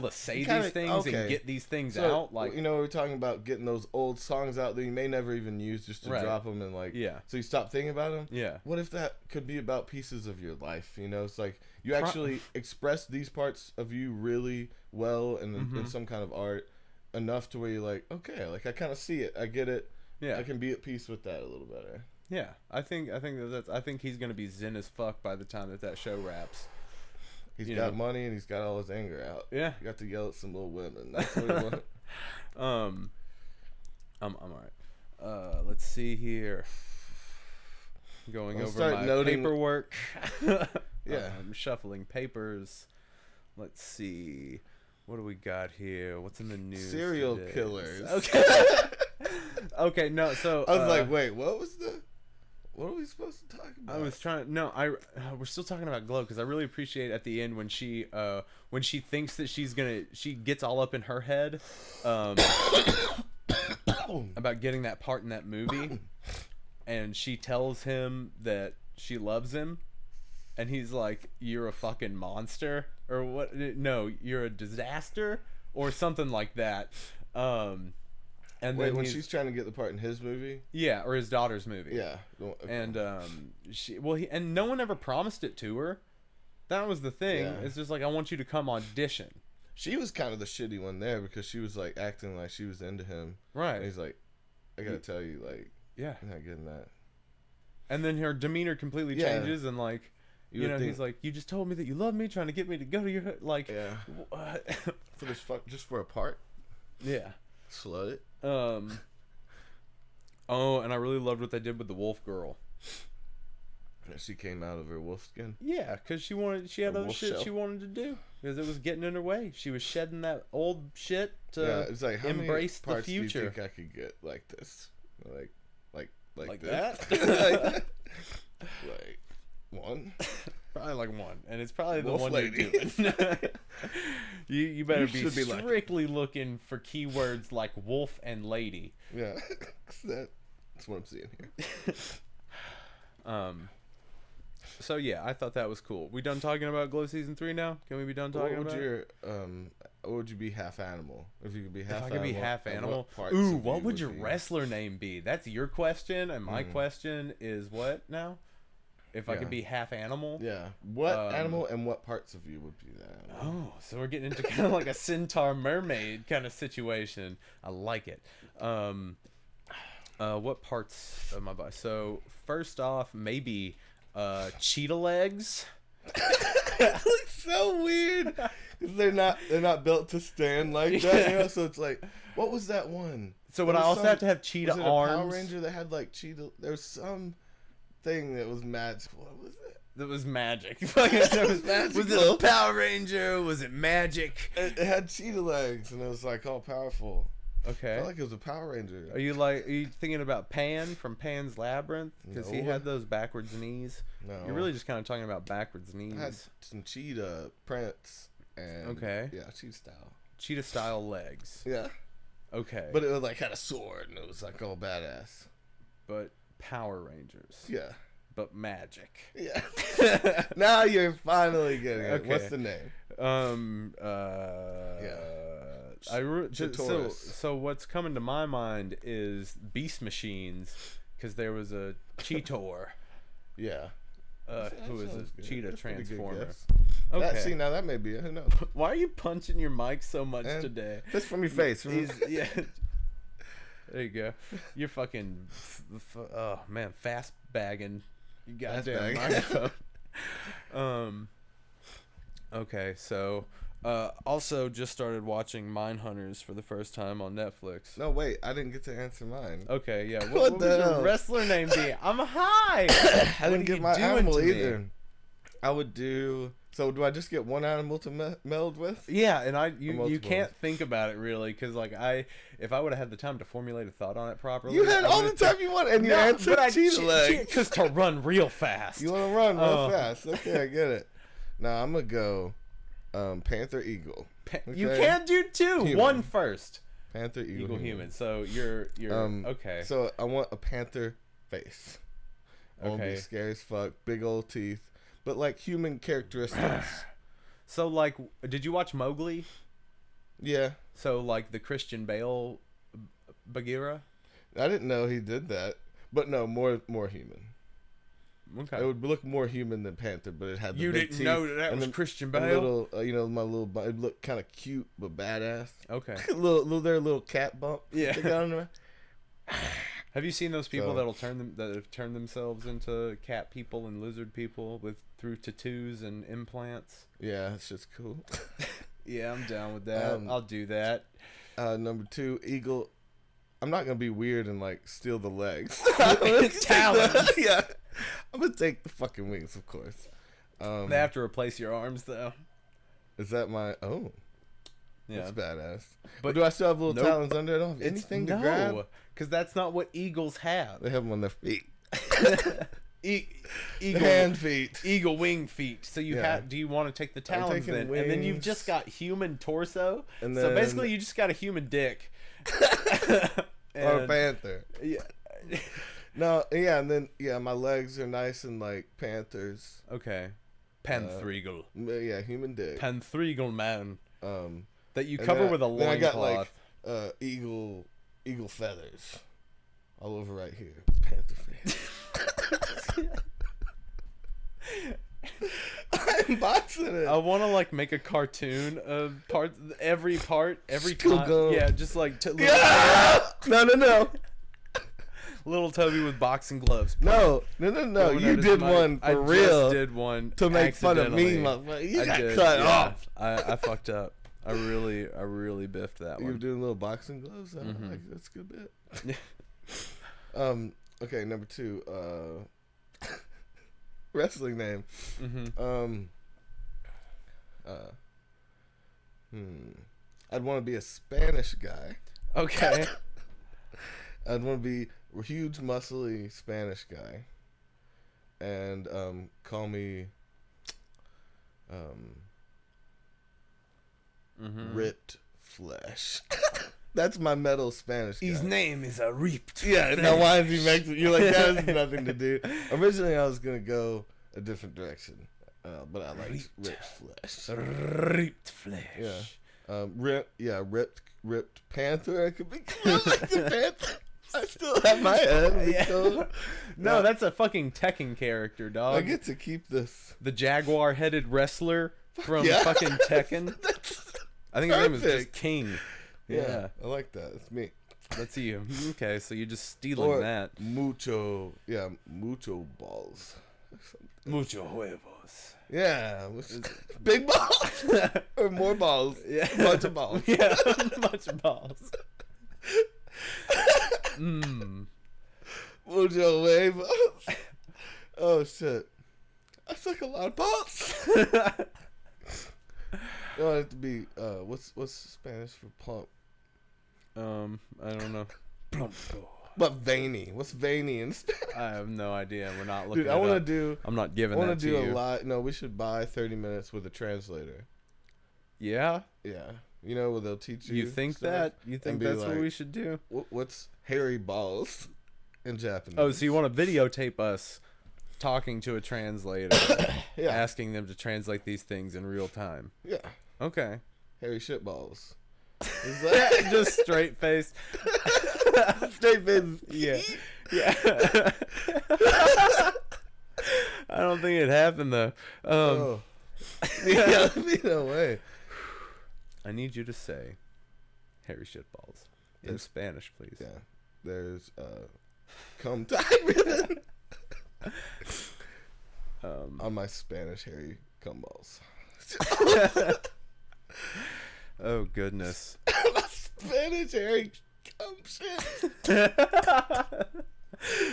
to say these things and get these things out. Like, you know, we're talking about getting those old songs out that you may never even use just to drop them and like, so you stop thinking about them. Yeah. What if that could be about pieces of your life? You know, it's like you actually express these parts of you really well in some kind of art enough to where you're like, okay, like I kind of see it, I get it. Yeah. I can be at peace with that a little better. Yeah, I think he's gonna be zen as fuck by the time that show wraps. He's got money and he's got all his anger out. Yeah. He got to yell at some little women. That's what he wanted. I'm alright. Let's see here. Going over my paperwork. Yeah. I'm shuffling papers. Let's see. What do we got here? What's in the news? Serial killers. Okay. Okay, no, so I was like, wait, what are we supposed to talk about? I was trying. No, we're still talking about Glow because I really appreciate at the end when she thinks that she gets all up in her head, about getting that part in that movie, and she tells him that she loves him, and he's like, "You're a fucking monster," or what? No, you're a disaster, or something like that. And wait, when she's trying to get the part in his movie? Yeah, or his daughter's movie. Yeah. And and no one ever promised it to her. That was the thing. Yeah. It's just like, I want you to come audition. She was kind of the shitty one there because she was like acting like she was into him. Right. And he's like, I gotta tell you, like, you're not getting that. And then her demeanor completely changes and like, he's like, you just told me that you love me, trying to get me to go to your like. Yeah. For this just for a part. Yeah. Slut it. Oh, and I really loved what they did with the wolf girl. She came out of her wolf skin. Yeah, because she had other shit she wanted to do because it was getting in her way. She was shedding that old shit to it's like, how embrace many parts the future. Do you think I could get like this, like this? That? like one. Probably like one, and it's probably the wolf one lady. you're doing. you better be strictly looking for keywords like wolf and lady. Yeah, that's what I'm seeing here. So yeah, I thought that was cool. We done talking about Glow season 3 now? Can we be done talking about it? What would you be half animal? If you could be half if I animal. could be half animal. What would your wrestler name be? That's your question, and my question is what now? If I could be half animal? Yeah. What animal and what parts of you would be that? Oh, so we're getting into kind of like a centaur mermaid kind of situation. I like it. What parts of my body? So first off, maybe cheetah legs. That looks so weird because they're not built to stand like that. You know? So it's like, what was that one? So would I also have to have cheetah was it arms? A Power Ranger that had like cheetah. There was some thing that was magical. What was it? That was magic. Was it a Power Ranger? Was it magic? It had cheetah legs and it was like all powerful. Okay. I felt like it was a Power Ranger. Are you thinking about Pan from Pan's Labyrinth? Because he had those backwards knees. No. You're really just kind of talking about backwards knees. I had some cheetah prints and cheetah style. Cheetah style legs. Yeah. Okay. But it was like had a sword and it was like all badass. But Power Rangers. Yeah. But magic. Yeah. Now you're finally getting it. Okay. What's the name? So what's coming to my mind is Beast Machines, because there was a Cheetor. Yeah. Who is a cheetah transformer. Okay. Now that may be it. Who knows? Why are you punching your mic so much today? Just from your face. Yeah. There you go. You're fucking, oh man, fast bagging. You goddamn microphone. Okay, so also just started watching Mindhunters for the first time on Netflix. No, wait, I didn't get to answer mine. Okay, yeah. What would your wrestler name be? I'm high. I didn't get my animal either. I would do. So do I just get one animal to meld with? Yeah, and you can't think about it really, because like if I would have had the time to formulate a thought on it properly, you had all the time you want, and you answered cheetah legs. Because to run real fast. You want to run real fast? Okay, I get it. Now I'm gonna go, Panther Eagle. Okay? You can't do two. Human. One first. Panther Eagle human. So you're okay. So I want a panther face. I want to be scary as fuck, big old teeth. But like human characteristics. So like, did you watch Mowgli? Yeah. So like the Christian Bale Bagheera? I didn't know he did that. But no, more human. Okay. It would look more human than Panther, but it had the you big didn't teeth know that was Christian Bale? Little, my little, it looked kind of cute but badass. Okay. little cat bump. Yeah. They got on there. Have you seen those people that have turned themselves into cat people and lizard people through tattoos and implants? Yeah, it's just cool. Yeah, I'm down with that. I'll do that. Number 2, eagle. I'm not gonna be weird and like steal the legs. Talons. Yeah, I'm gonna take the fucking wings, of course. They have to replace your arms though. Is that my? Oh. Yeah. That's badass. But do I still have little talons under? I don't have anything to grab? No, because that's not what eagles have. They have them on their feet. Eagle hand feet. Eagle wing feet. So you have. Do you want to take the talons then? Wings. And then you've just got human torso. And then, so basically, you just got a human dick. Or a panther. Yeah. No. Yeah. And then my legs are nice and like panthers. Okay. Panthreagle. Yeah, human dick. Panthreagle man. That you cover with a loincloth. Like eagle feathers all over right here. Panther face. I'm boxing it. I want to like make a cartoon of every time. Go. Yeah, just like No. Little Toby with boxing gloves. No. You did one for real. I just did one to make fun of me, motherfucker. You got cut off. I fucked up. I really biffed that one. You were doing little boxing gloves? That's a good bit. Okay, number 2. Wrestling name. I'd want to be a Spanish guy. Okay. I'd want to be a huge, muscly Spanish guy. And call me Ripped Flesh. That's my metal Spanish guy. His name is a Ripped Yeah, now why is he Mexican? You're like, that has nothing to do. Originally, I was going to go a different direction. But I like Ripped Flesh. Ripped Flesh. Yeah. Ripped Panther. I could be like the Panther. I still have my head. Yeah. No, that's a fucking Tekken character, dog. I get to keep this. The jaguar-headed wrestler from fucking Tekken. I think his name is just King. Yeah. I like that. It's me. That's you. Okay, so you're just stealing that. Mucho balls. Mucho huevos. Yeah. Big balls. Or more balls. Yeah. Bunch of balls. Yeah, bunch of balls. Mucho huevos. Oh, shit. I suck a lot of balls. You want it to be, what's Spanish for plump? I don't know. Plumpo. But veiny. What's veiny in Spanish? I have no idea. We're not looking. Dude, I want to do. I'm not giving that to you. I want to do a lot. No, we should buy 30 minutes with a translator. Yeah. Yeah. You know where they'll teach you. You think stuff, that? You think that's like, what we should do? What's hairy balls in Japanese? Oh, so you want to videotape us talking to a translator, asking them to translate these things in real time? Yeah. Okay. Hairy shit balls. Just straight face. Straight face. Yeah. Yeah. I don't think it happened though. Yeah, no way. I need you to say hairy shit balls in Spanish, please. Yeah. There's come time on my Spanish hairy cum balls. Oh goodness. My Spanish hairy cum shit.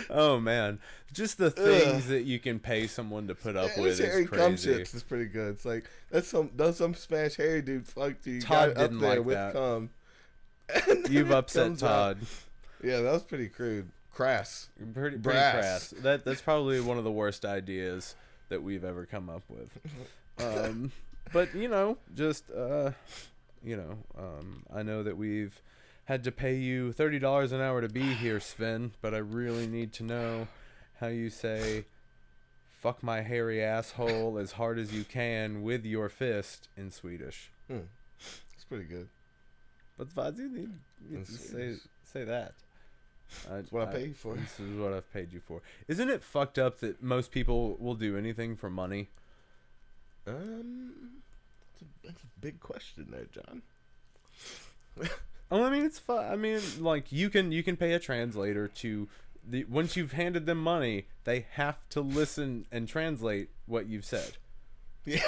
Oh man, just the things that you can pay someone to put up with is crazy. Cum shits is pretty good. It's like that's some Spanish hairy dude fucked you. Todd got didn't up there like with that. Cum. You've upset Todd. Yeah, that was pretty crude. Crass. Pretty crass. That's probably one of the worst ideas that we've ever come up with. But just I know that we've had to pay you $30 an hour to be here, Sven, but I really need to know how you say "fuck my hairy asshole" as hard as you can with your fist in Swedish. It's pretty good. But vad you need to say that. That's what I pay you for. This is what I've paid you for. Isn't it fucked up that most people will do anything for money? That's a big question there, John. Oh, I mean, it's fun. I mean, like you can pay a translator to once you've handed them money, they have to listen and translate what you've said. Yeah.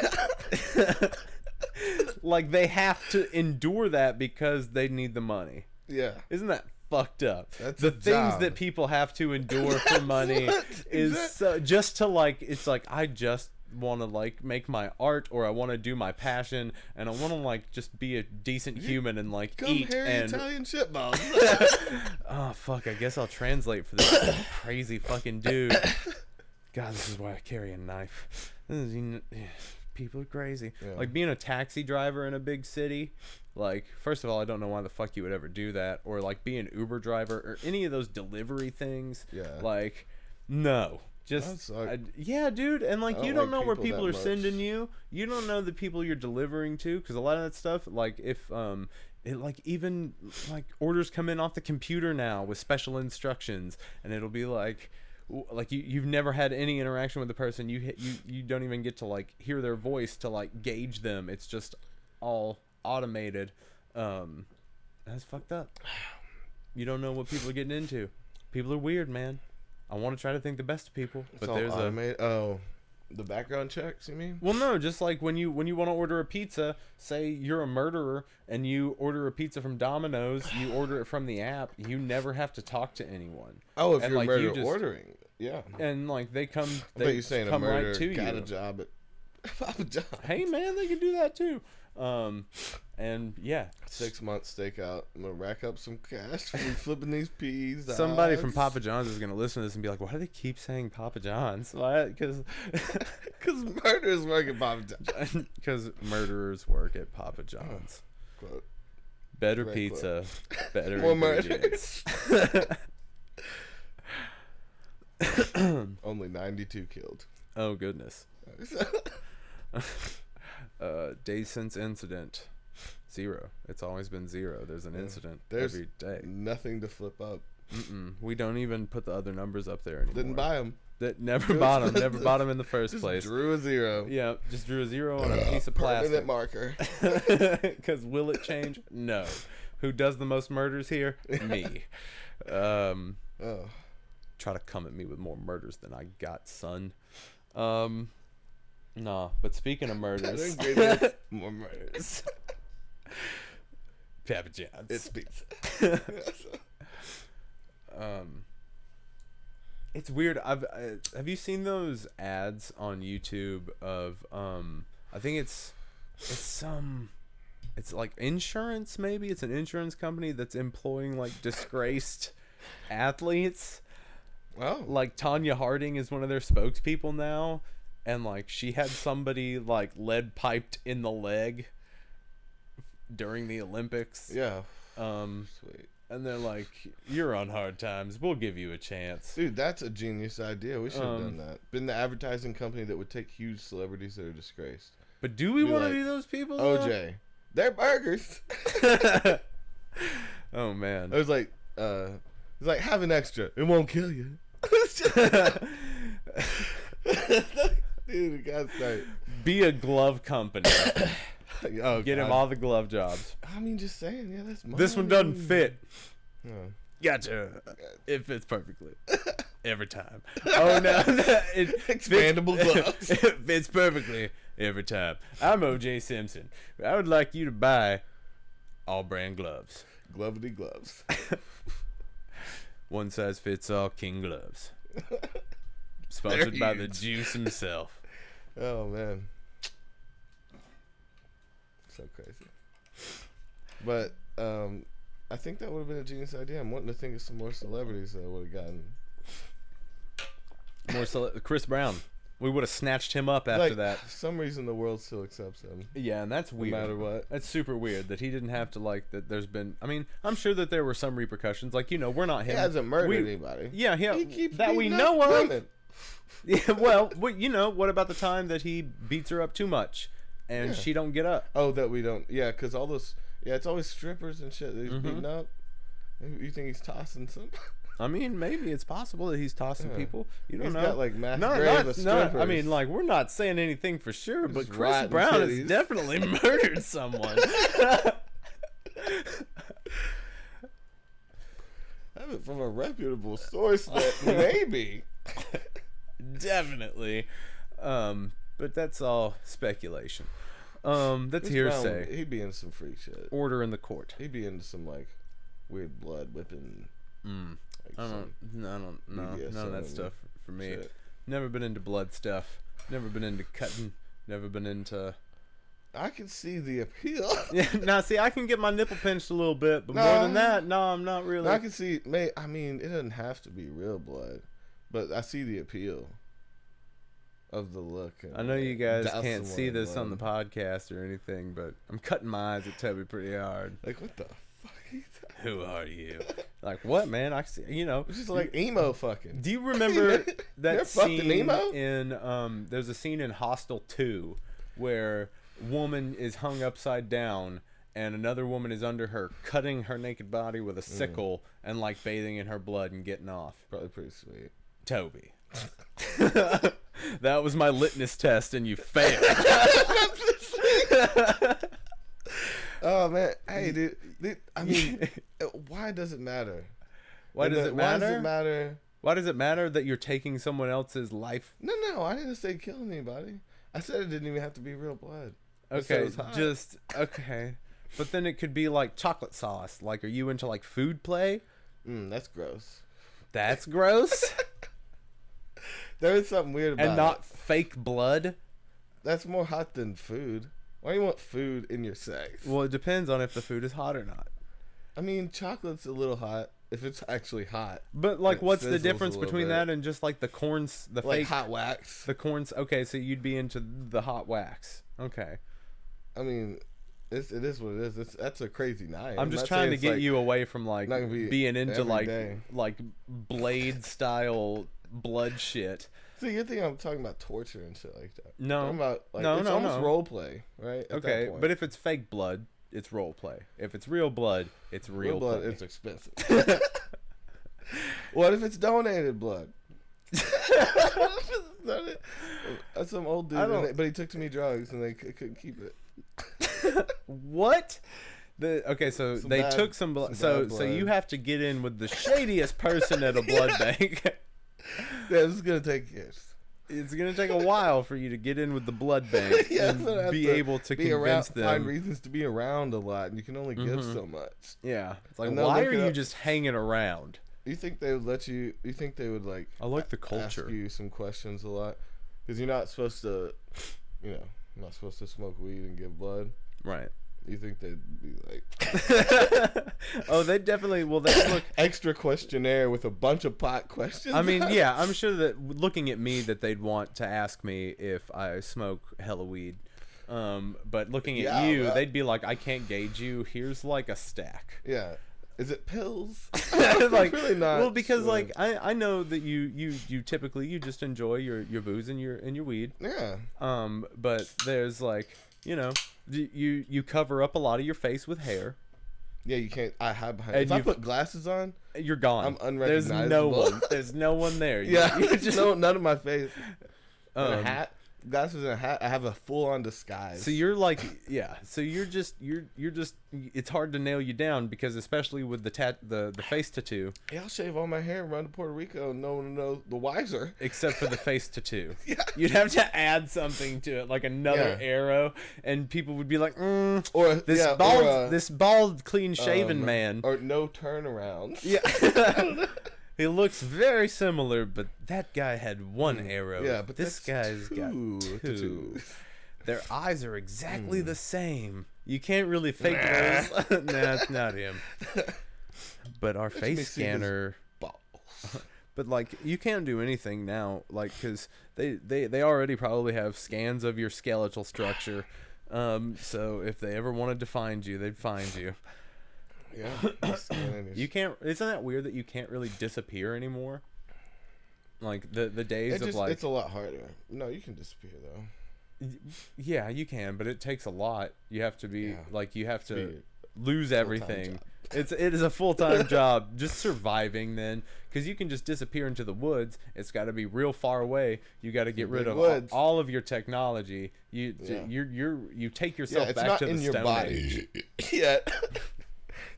Like they have to endure that because they need the money. Yeah. Isn't that fucked up? That's the things that people have to endure for money is just to like. It's like I just want to like make my art, or I want to do my passion, and I want to like just be a decent human and like eat and Italian shitballs. Oh fuck! I guess I'll translate for this crazy fucking dude. God, this is why I carry a knife. People are crazy. Yeah. Like being a taxi driver in a big city. Like, first of all, I don't know why the fuck you would ever do that, or like be an Uber driver or any of those delivery things. Yeah. Like, no. Just yeah, dude, and like you don't know where people are sending you. You don't know the people you're delivering to, because a lot of that stuff, like if it like even like orders come in off the computer now with special instructions, and it'll be like you've never had any interaction with the person. You don't even get to like hear their voice to like gauge them. It's just all automated. That's fucked up. You don't know what people are getting into. People are weird, man. I want to try to think the best of people, but there's automated. Oh, The background checks, you mean? Well, no, just like when you want to order a pizza, say you're a murderer and you order a pizza from Domino's, you order it from the app, you never have to talk to anyone. Oh, if you're a murderer ordering, yeah. And like they come, you're saying a murderer right to got you. a job at Papa John's. Hey man, they can do that too. And yeah, 6 months stakeout. I'm gonna rack up some cash for flipping these peas. Somebody from Papa John's is gonna listen to this and be like, "Why do they keep saying Papa John's? Why? Because murderers work at Papa John's. Because murderers work at Papa John's. Quote. Better pizza, better more ingredients. Only 92 killed. Oh goodness. Days since incident, 0. It's always been 0. There's an incident every day. Nothing to flip up. We don't even put the other numbers up there anymore. Didn't buy them. Never bought them. Never bought them in the first place. Drew a 0. Yeah, just drew a 0 on a piece of plastic. Permanent marker. Because will it change? No. Who does the most murders here? Me. Try to come at me with more murders than I got, son. Nah, but speaking of murders, more murders. Papa John's. It's pizza. It's weird. Have you seen those ads on YouTube of I think it's like insurance, maybe it's an insurance company that's employing like disgraced athletes. Oh, like Tanya Harding is one of their spokespeople now. And, like, she had somebody, like, lead piped in the leg during the Olympics. Yeah. Sweet. And they're like, you're on hard times. We'll give you a chance. Dude, that's a genius idea. We should have done that. Been the advertising company that would take huge celebrities that are disgraced. But do we want to be those people, though? OJ. They're burgers. Oh, man. It was like, have an extra. It won't kill you. Dude, God's sake. Be a glove company. Get him all the glove jobs. I mean, just saying, yeah, that's money. This one doesn't fit. Oh. Gotcha. It fits perfectly. Every time. Oh, no. Expandable gloves. It fits perfectly every time. I'm O.J. Simpson. I would like you to buy all brand gloves. Glovity gloves. One size fits all King gloves. Sponsored by the Juice himself. Oh, man. So crazy. But I think that would have been a genius idea. I'm wanting to think of some more celebrities that would have gotten more. Chris Brown. We would have snatched him up after that. For some reason, the world still accepts him. Yeah, and that's weird. No matter what. That's super weird that he didn't have to, like, that there's been... I mean, I'm sure that there were some repercussions. Like, we're not him. He hasn't murdered anybody. Yeah, he keeps that we know of. Yeah, well, what about the time that he beats her up too much and she don't get up? Oh, that we don't... Yeah, because all those... Yeah, it's always strippers and shit that he's beating up. You think he's tossing some... I mean, maybe it's possible that he's tossing people. You don't know. He's got, like, mass grave of strippers. I mean, like, we're not saying anything for sure, but Chris Brown has definitely murdered someone. I have it from a reputable source that maybe... Definitely. But that's all speculation. That's hearsay. Brown, he'd be into some freak shit. Order in the court. He'd be into some, like, weird blood whipping. Like I don't know. None of that stuff for me. Shit. Never been into blood stuff. Never been into cutting. Never been into... I can see the appeal. Yeah, now see, I can get my nipple pinched a little bit, but more than that, no, I'm not really. I can see, I mean, it doesn't have to be real blood, but I see the appeal of the look. I know you guys can't see this on the podcast or anything, but I'm cutting my eyes at Toby pretty hard. Like, what the fuck are you talking? Who are you? Like, what, man? I see, It's just like emo fucking. Do you remember that scene emo? in, there's a scene in Hostel 2 where woman is hung upside down and another woman is under her cutting her naked body with a sickle and like bathing in her blood and getting off. Probably pretty sweet. Toby. That was my litmus test and you failed. Oh man, hey dude, I mean, why does it matter? Why does it matter? Why does it matter Why does it matter that you're taking someone else's life? No, I didn't say kill anybody. I said it didn't even have to be real blood. Okay, okay. But then it could be like chocolate sauce. Like, are you into like food play? That's gross. That's gross? There is something weird about it. And not fake blood? That's more hot than food. Why do you want food in your sex? Well, it depends on if the food is hot or not. I mean, chocolate's a little hot if it's actually hot. But like, what's the difference between that and just like the corns, the like fake hot wax? The corns. Okay, so you'd be into the hot wax. Okay. I mean, it is what it is. That's a crazy night. I'm just trying to get you away from like being into like blade style blood shit. So you think I'm talking about torture and shit like that? No, I'm about, like, it's almost role play, right? Okay, but if it's fake blood, it's role play. If it's real blood, it's real blood. Play. It's expensive. What if it's donated blood? That's some old dude, but he took too many drugs and they couldn't keep it. What? So they took some blood. So you have to get in with the shadiest person at a blood bank. Yeah, this is gonna take years. It's gonna take a while for you to get in with the blood bank and be able to convince them. Find reasons to be around a lot, and you can only give so much. Yeah, it's like, why are you just hanging around? You think they would let you? You think they would like? I like the culture. Ask you some questions a lot, because you're not supposed to, you're not supposed to smoke weed and give blood. Right. You think they'd be like... Oh, they definitely... Well, they look... Extra questionnaire with a bunch of pot questions. I mean, yeah, I'm sure that looking at me that they'd want to ask me if I smoke hella weed. But looking at you, they'd be like, I can't gauge you. Here's like a stack. Yeah. Is it pills? Like, really not. Well, because like I know that you typically you just enjoy your booze and your weed. Yeah. But there's like, you cover up a lot of your face with hair. Yeah, you can't. I hide behind. If I put glasses on, you're gone. I'm unrecognizable. There's no one there. Yeah, you just none of my face. And a hat. Glasses and a hat. I have a full-on disguise. So you're like, yeah. So you're just. It's hard to nail you down because especially with the face tattoo. Yeah, I'll shave all my hair and run to Puerto Rico, and no one will know the wiser. Except for the face tattoo. Yeah. You'd have to add something to it, like another arrow, and people would be like, or this bald, clean-shaven man, or no turnarounds. Yeah. He looks very similar, but that guy had one arrow. Yeah, but this guy's got two. Their eyes are exactly the same. You can't really fake those. Nah, it's not him. But our face scanner. But like, you can't do anything now, like, because they already probably have scans of your skeletal structure. So if they ever wanted to find you, they'd find you. Yeah. You can't. Isn't that weird that you can't really disappear anymore? Like the days of like. It's a lot harder. No, you can disappear though. Yeah, you can, but it takes a lot. You have to be like you have to lose everything. It is a full-time job. Just surviving then, because you can just disappear into the woods. It's got to be real far away. You got to get rid of all of your technology. You take yourself back to the Stone Age. Yeah.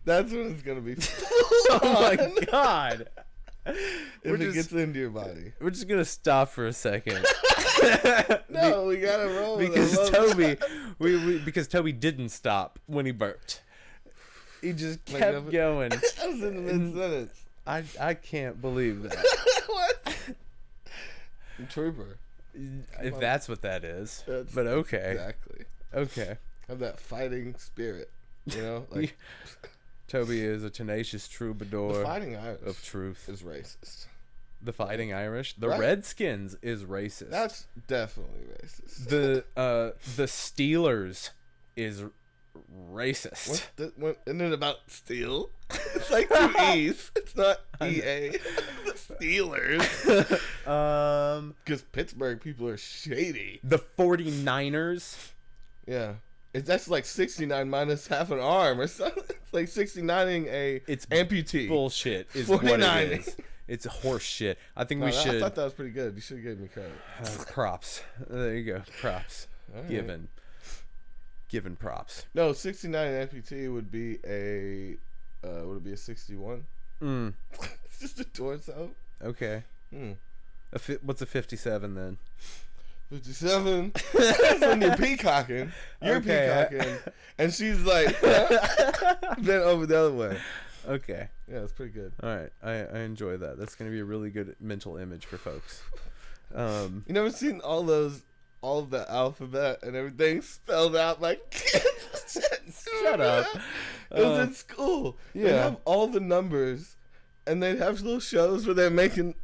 That's when it's gonna be. Oh my god! If it gets into your body, we're just gonna stop for a second. No, we gotta roll because because Toby didn't stop when he burped. He just kept going. I was in the mid-sentence. I can't believe that. What? Trooper. If that's what that is. But okay. Exactly. Okay. Have that fighting spirit, like. Toby is a tenacious troubadour. The Fighting Irish of truth is racist. The Fighting Irish, the Redskins is racist. That's definitely racist. The Steelers is racist. Isn't it about steel? It's like two E's. It's not EA. The Steelers. Because Pittsburgh people are shady. The 49ers. Yeah. That's like 69 minus half an arm or something. It's like 69ing it's amputee. Bullshit is 49. What it is. It's horse shit. I think we should. I thought that was pretty good. You should have given me credit. Props. There you go. Props. Right. Given props. No, 69 amputee would it be a 61? It's just a torso. Okay. What's a 57 then? 57. That's when you're peacocking. You're peacocking. And she's like, bent over the other way. Okay. Yeah, it's pretty good. All right. I enjoy that. That's going to be a really good mental image for folks. You never seen all of the alphabet and everything spelled out like kids? Shut up. It was in school. Yeah. They have all the numbers. And they'd have little shows where they're making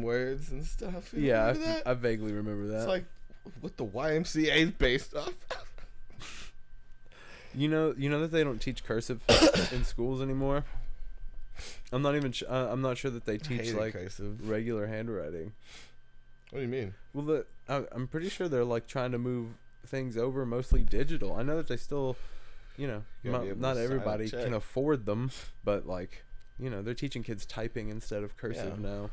words and stuff. Yeah, I vaguely remember that. It's like what the YMCA is based off. You know that they don't teach cursive in schools anymore. I'm not sure that they teach like cursive. Regular handwriting. What do you mean? Well, I'm pretty sure they're like trying to move things over mostly digital. I know that they still, not everybody can afford them, but like. They're teaching kids typing instead of cursive now.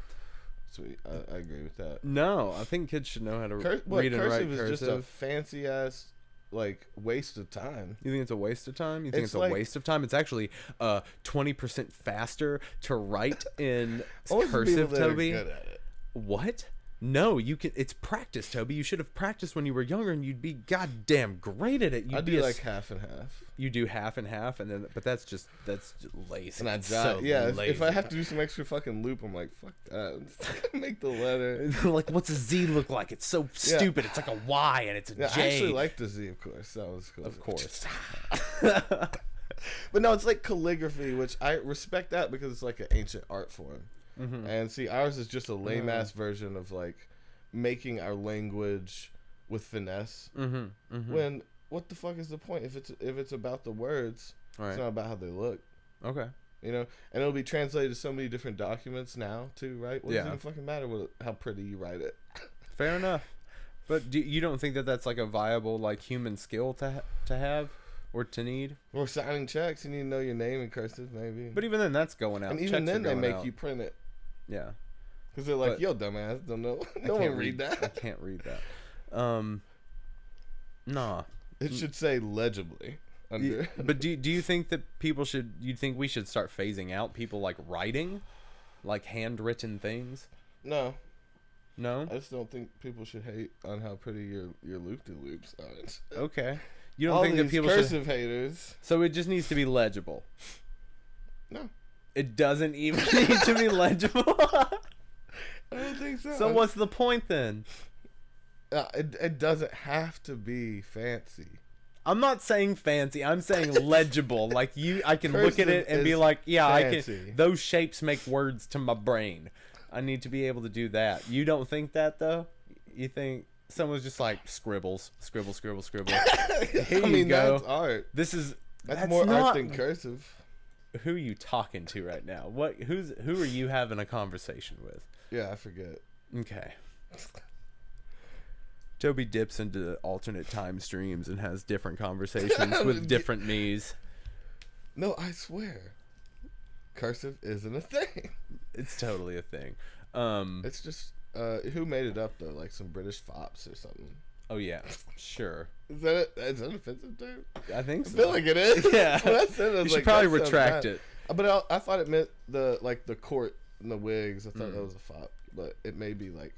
Sweet. I agree with that. No, I think kids should know how to read and write cursive. Cursive is just a fancy ass waste of time. You think it's a waste of time? You think it's a waste of time? It's actually 20% faster to write in cursive, Toby. Good at it. What? No, you can. It's practice, Toby. You should have practiced when you were younger, and you'd be goddamn great at it. I do like half and half. You do half and half, but that's just lazy. And I jot. Yeah, if I have to do some extra fucking loop, I'm like, fuck that. Make the letter. Like, what's a Z look like? It's so stupid. It's like a Y and it's a J. I actually like the Z, of course. That was cool. Of course. But no, it's like calligraphy, which I respect that because it's like an ancient art form. Mm-hmm. And see, ours is just a lame ass version of like making our language with finesse. Mm-hmm. Mm-hmm. When what the fuck is the point if it's about the words? Right. It's not about how they look. Okay. And it'll be translated to so many different documents now too, right? What does it even fucking matter how pretty you write it? Fair enough. But you don't think that that's like a viable like human skill to have? Or to need? Or signing checks, you need to know your name in cursive, maybe. But even then, that's going out. And even then, they make you print it. Yeah. Because they're like, yo, dumbass, don't know. No one read that. I can't read that. Nah. It should say legibly under. But do you think that you think we should start phasing out people like writing? Like handwritten things? No. No? I just don't think people should hate on how pretty your loop-de-loops are. Okay. You don't think that people cursive haters. So it just needs to be legible. No. It doesn't even need to be legible. I don't think so. So what's the point then? It doesn't have to be fancy. I'm not saying fancy. I'm saying legible. Like I can look at it and be like, yeah, fancy. I can. Those shapes make words to my brain. I need to be able to do that. You don't think that though? You think? Someone's just like scribble. Here you go. That's art. That's more art than cursive. Who are you talking to right now? Who are you having a conversation with? Yeah, I forget. Okay. Toby dips into alternate time streams and has different conversations with different me's. No, I swear. Cursive isn't a thing. It's totally a thing. It's just who made it up though? Like some British fops or something. Oh yeah, sure. Is that an offensive term? I think so. I feel like it is. Yeah. You should probably retract it. But I thought it meant the court and the wigs. I thought that was a fop, but it may be like.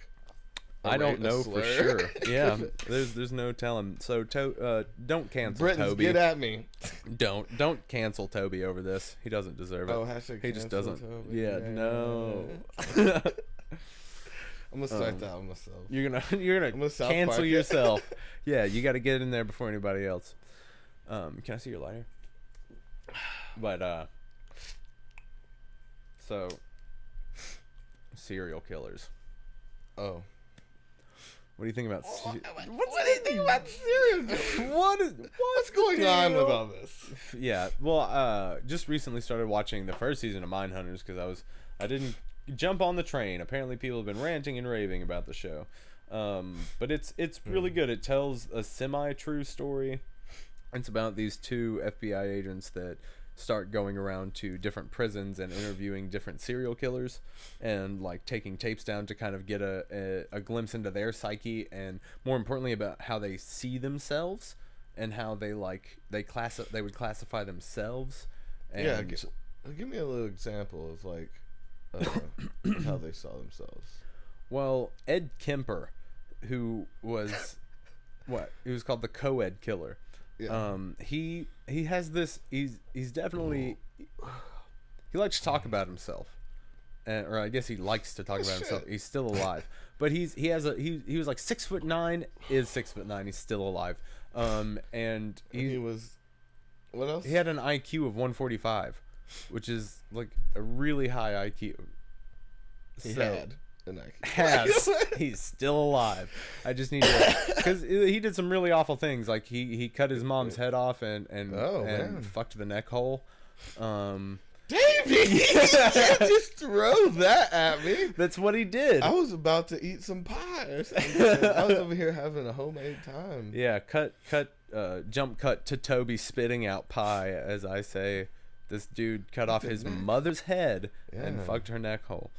I don't know for sure. Yeah, there's no telling. So don't cancel Britons, Toby. Get at me. Don't cancel Toby over this. He doesn't deserve it. Oh, hashtag he just doesn't. Toby. Yeah, no. I'm gonna start that on myself. You're gonna cancel yourself. Yeah, you got to get in there before anybody else. Can I see your lighter? But so serial killers. Oh. What do you think about? What do you think about serial killers? What's going on with all this? Yeah, well, just recently started watching the first season of Mindhunters because I didn't jump on the train. Apparently, people have been ranting and raving about the show, but it's really good. It tells a semi-true story. It's about these two FBI agents that start going around to different prisons and interviewing different serial killers and like taking tapes down to kind of get a glimpse into their psyche and more importantly about how they see themselves and how they would classify themselves. And yeah, give me a little example of like how they saw themselves. Well, Ed Kemper, who was he was called the co-ed killer. Yeah. He has this. He's definitely. He likes to talk about himself, or I guess he likes to talk about himself. He's still alive, but he was like 6'9", is 6'9". He's still alive. And he was. What else? He had an IQ of 145, which is like a really high IQ. He's still alive. I just need to, because he did some really awful things. Like he cut his mom's head off and fucked the neck hole. Davey, you can't just throw that at me. That's what he did. I was about to eat some pie or something. I was over here having a homemade time. Yeah, jump cut to Toby spitting out pie, as I say. This dude cut off his mother's head and fucked her neck hole.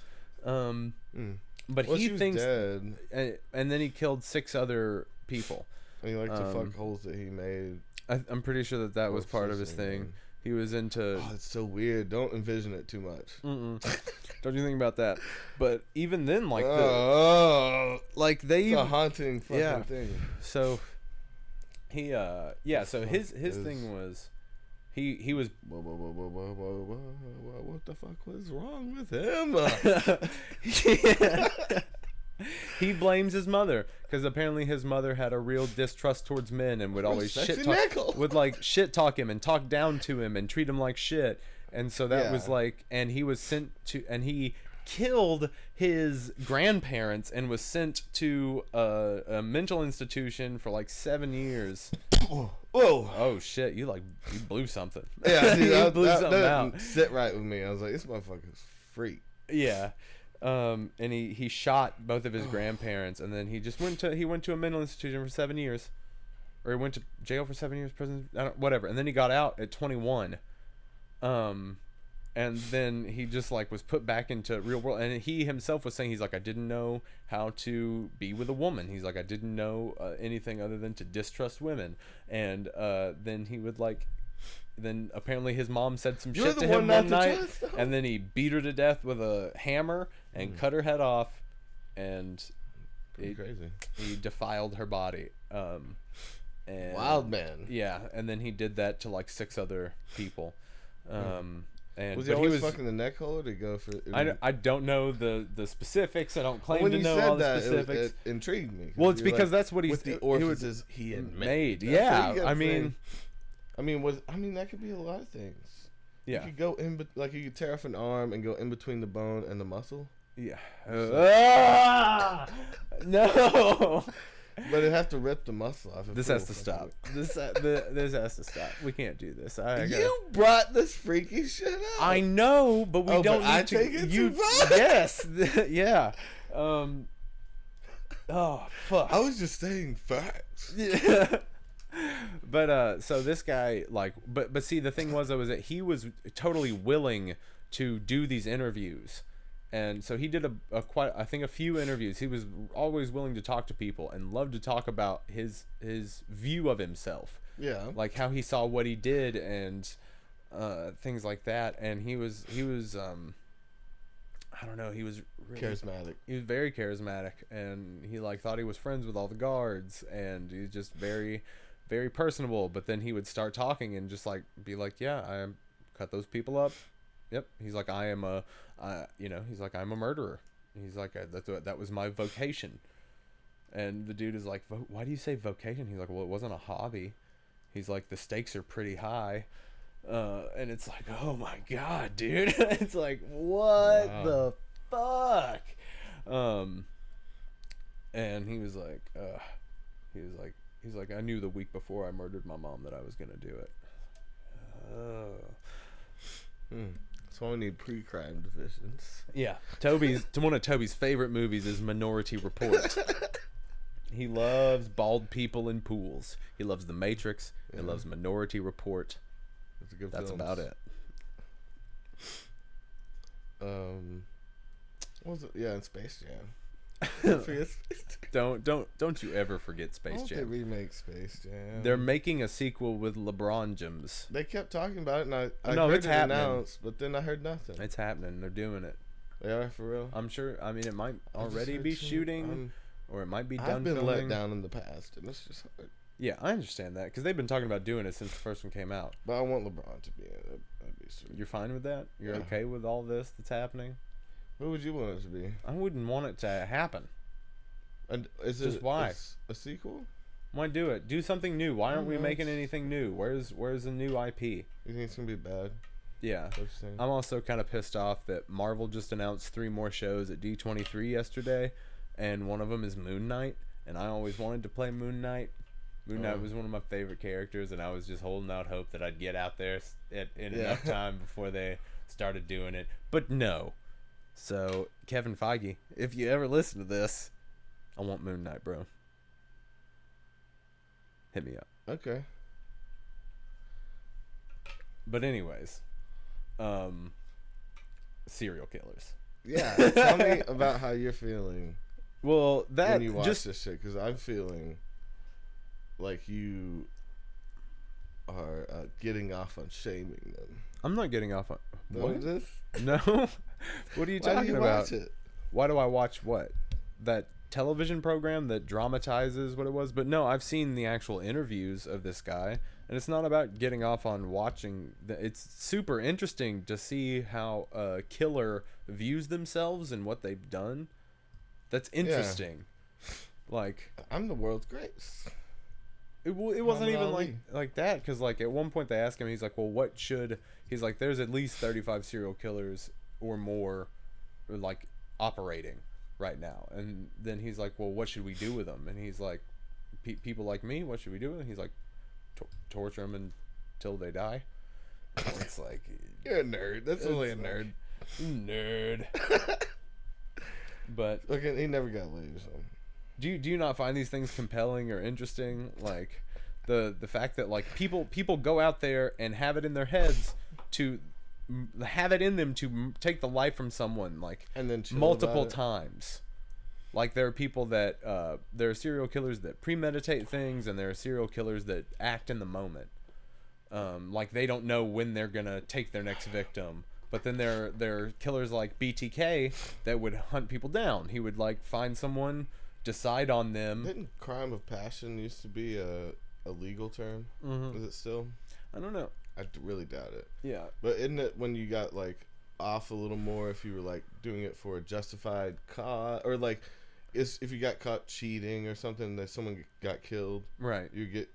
But he thinks dead. And then he killed 6 other people. And he liked to fuck holes that he made. I'm pretty sure that was part of his thing. Man. He was into. Oh, it's so weird. Don't envision it too much. Don't you think about that? But even then, like it's a haunting fucking thing. So he So his thing was. He was. What the fuck was wrong with him? He blames his mother because apparently his mother had a real distrust towards men and would always shit talk him and talk down to him and treat him like shit. And so that was like, and he was sent to, and he killed his grandparents and was sent to a mental institution for like 7 years. Whoa! Oh shit! You blew something. Yeah, dude, you blew something out. Sit right with me. I was like, this motherfucker's freak. Yeah. And he shot both of his grandparents, and then he just went to a mental institution for 7 years, or he went to jail for 7 years, prison, whatever. And then he got out at 21. And then he just was put back into real world. And he himself was saying, he's like, I didn't know how to be with a woman. He's like, I didn't know anything other than to distrust women. And then he would then apparently his mom said some shit to him one night, and then he beat her to death with a hammer and cut her head off, and crazy. He defiled her body. And wild man. Yeah, and then he did that to 6 other people. And was he always fucking the neck hole, or did he go for? I don't know the specifics. I don't claim to know all the specifics. It intrigued me. Well, it's because that's what with the orifices he had made. Yeah, I mean, that could be a lot of things. Yeah, you could go in, you could tear off an arm and go in between the bone and the muscle. Yeah. No. But it has to rip the muscle off. This has to stop. This has to stop. We can't do this. You brought this freaky shit up. I know, but we don't need to. Take it too far? Yes. Yeah. Oh fuck. I was just saying facts. Yeah. But so this guy but see, the thing was that he was totally willing to do these interviews. And so he did a few interviews. He was always willing to talk to people and loved to talk about his view of himself. Yeah. Like how he saw what he did and things like that. And he was I don't know, he was really charismatic. He was very charismatic, and he thought he was friends with all the guards, and he's just very, very personable. But then he would start talking and just be like, yeah, I cut those people up. Yep. He's like, I'm a murderer. He's like, that was my vocation. And the dude is like, why do you say vocation? He's like, well, it wasn't a hobby. He's like, the stakes are pretty high. And it's like, oh my God, dude. It's like, what the fuck? And he was like, I knew the week before I murdered my mom that I was going to do it. So we need pre-crime divisions. Yeah. One of Toby's favorite movies is Minority Report. He loves bald people in pools. He loves The Matrix. Yeah. He loves Minority Report. That's about it. What was it? Yeah, in Space Jam. Don't you ever forget Space Jam. They remake Space Jam. They're making a sequel with LeBron James. They kept talking about it, and I heard it announced, but then I heard nothing. It's happening. They're doing it. They are for real. I'm sure. I mean, it might already be shooting, or it might be done. I've been filming. let down in the past, and it's just hard. Yeah, I understand that because they've been talking about doing it since the first one came out. But I want LeBron to be in it. That'd be sweet. You're fine with that? You're okay with all this that's happening? What would you want it to be? I wouldn't want it to happen. And is just it why a sequel? Why do it? Do something new. Why aren't we making anything new? Where's the new IP? You think it's gonna be bad? Yeah. I'm also kind of pissed off that Marvel just announced 3 more shows at D23 yesterday, and one of them is Moon Knight, and I always wanted to play Moon Knight. Moon Knight was one of my favorite characters, and I was just holding out hope that I'd get out there in enough time before they started doing it. But no. So, Kevin Feige, if you ever listen to this, I want Moon Knight, bro. Hit me up. Okay. But anyways, serial killers. Yeah, tell me about how you're feeling. Well, that when you watch this shit, because I'm feeling like you are getting off on shaming them. I'm not getting off on what is this? No. What are you talking about? Watch it? Why do I watch what? That television program that dramatizes what it was? But no, I've seen the actual interviews of this guy, and it's not about getting off on watching. It's super interesting to see how a killer views themselves and what they've done. That's interesting. Yeah. Like, I'm the world's greatest. It wasn't even like that, because like at one point they asked him, he's like, well, what should, he's like, there's at least 35 serial killers or more like operating right now, and then he's like, well, what should we do with them? And he's like, people like me, what should we do with them? He's like, torture them until they die. And it's like, you're a nerd. That's only a nerd. Nerd. But look, he never got laid, so. Do you not find these things compelling or interesting? Like the fact that like people go out there and have it in their heads to have it in them to take the life from someone, like, and then multiple times. Like, there are people that there are serial killers that premeditate things, and there are serial killers that act in the moment. Like, they don't know when they're gonna take their next victim. But then there are killers like BTK that would hunt people down. He would like find someone, decide on them. Didn't crime of passion used to be a legal term? Mm-hmm. Is it still? I don't know. I really doubt it. Yeah. But isn't it when you got like off a little more if you were like doing it for a justified cause, or like if you got caught cheating or something, that someone got killed, right? You get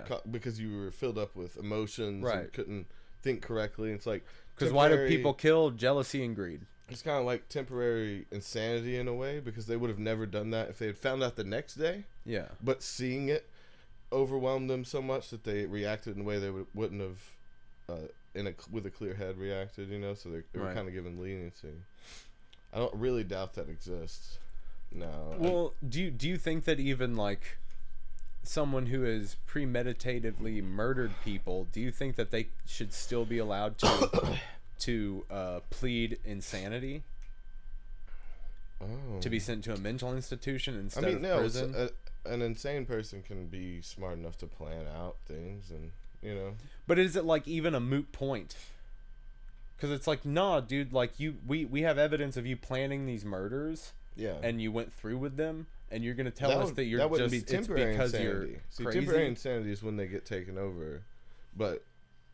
caught because you were filled up with emotions, right, and couldn't think correctly. It's like, because why do people kill? Jealousy and greed. It's kind of like temporary insanity in a way, because they would have never done that if they had found out the next day. Yeah. But seeing it overwhelmed them so much that they reacted in a way they wouldn't have, with a clear head, reacted. You know, so they were kind of given leniency. I don't really doubt that exists. No. Well, do you think that even like someone who has premeditatively murdered people, do you think that they should still be allowed to plead insanity? Oh. To be sent to a mental institution instead of prison? An insane person can be smart enough to plan out things, and you know. But is it like even a moot point? Because it's like, nah, dude, like we have evidence of you planning these murders. Yeah. And you went through with them, and you're gonna tell us that you're that wouldn't just be temporary it's because insanity. You're crazy. Temporary insanity is when they get taken over, but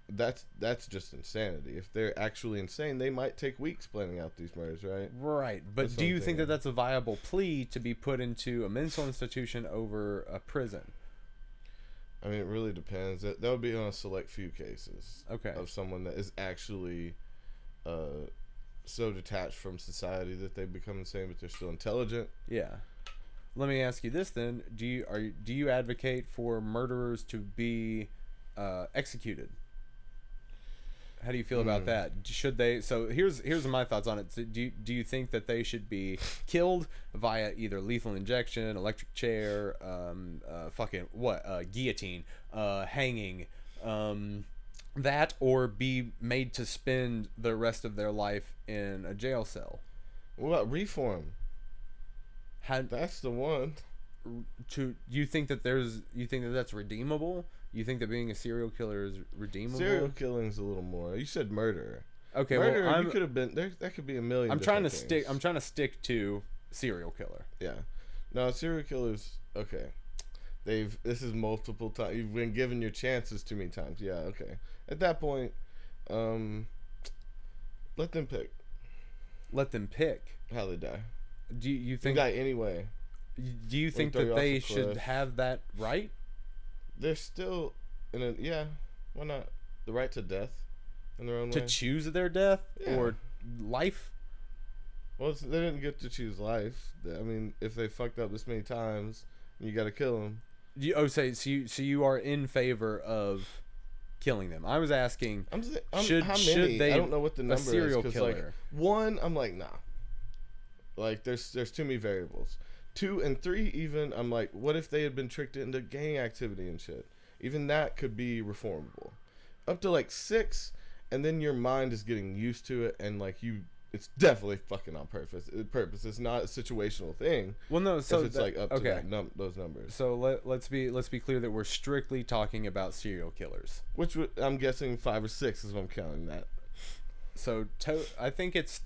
that's just insanity. If they're actually insane, they might take weeks planning out these murders, right? Right. But do you think that that's a viable plea to be put into a mental institution over a prison? I mean, it really depends. That would be on a select few cases. Okay. Of someone that is actually so detached from society that they become insane, but they're still intelligent. Yeah. Let me ask you this then: do you advocate for murderers to be executed? How do you feel about that? Should they? So here's my thoughts on it. Do you think that they should be killed via either lethal injection, electric chair, guillotine, hanging, that, or be made to spend the rest of their life in a jail cell? What about reform? That's the one. You think that that's redeemable? You think that being a serial killer is redeemable? Serial killing is a little more. You said murder. Okay, murderer, well, you could have been there. That could be a million. I'm trying to stick to serial killer. Yeah, no, serial killers. Okay, this is multiple times. You've been given your chances too many times. Yeah, okay. At that point, let them pick. Let them pick How they die. Do you think die anyway? Do you think that they should have that right? They're still yeah. Why not? The right to death in their own way. To choose their death or life? Well, they didn't get to choose life. I mean, if they fucked up this many times, you got to kill them. So you are in favor of killing them? I was asking. Should they? I don't know what the number is. Serial killer. Like, 1, I'm like, nah. Like there's too many variables. 2 and 3 even, I'm like, what if they had been tricked into gang activity and shit? Even that could be reformable. Up to like 6, and then your mind is getting used to it, and like it's definitely fucking on purpose. It's not a situational thing. Well, no, so it's like up to those numbers. So let's be clear that we're strictly talking about serial killers. Which I'm guessing 5 or 6 is what I'm counting that. So I think it's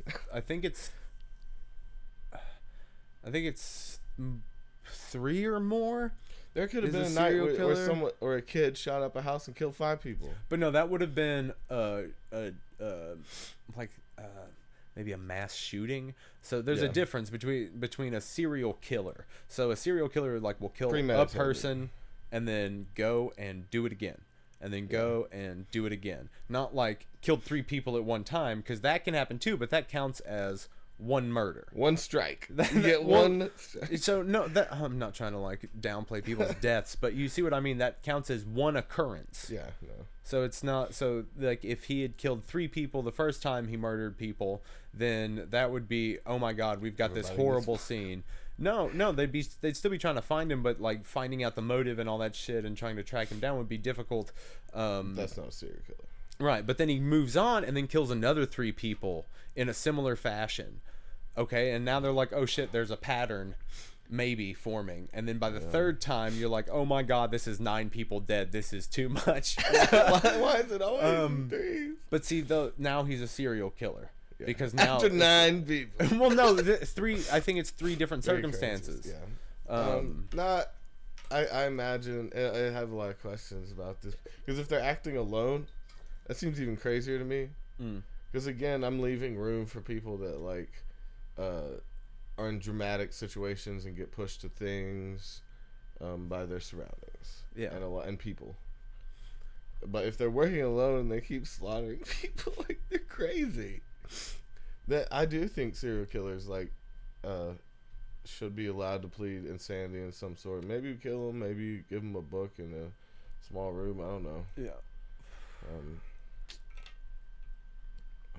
3 or more. There could have been a night where someone or a kid shot up a house and killed 5 people. But no, that would have been maybe a mass shooting. So there's a difference between a serial killer. So a serial killer will kill a person and then go and do it again. And then go and do it again. Not like killed 3 people at one time, because that can happen too, but that counts as 1 murder. 1 strike. You get 1 strike. So no, I'm not trying to downplay people's deaths, but you see what I mean? That counts as 1 occurrence. Yeah, no. So it's not, so if he had killed 3 people the first time he murdered people, then that would be, oh my God, we've got this horrible scene. No, they'd still be trying to find him, but finding out the motive and all that shit and trying to track him down would be difficult. That's not a serial killer. Right, but then he moves on and then kills another 3 people in a similar fashion. Okay, and now they're like, oh shit, there's a pattern maybe forming. And then by the 3rd time, you're like, oh my God, this is 9 people dead. This is too much. Why is it always 3? But see, now he's a serial killer. Yeah. Because now after 9 people. Well, no, 3. I think it's 3 different circumstances. Yeah. I imagine. I have a lot of questions about this because if they're acting alone, that seems even crazier to me. Because again, I'm leaving room for people that are in dramatic situations and get pushed to things by their surroundings. Yeah, and people. But if they're working alone and they keep slaughtering people, they're crazy. That I do think serial killers should be allowed to plead insanity in some sort. Maybe kill them. Maybe give them a book in a small room. I don't know. Yeah. I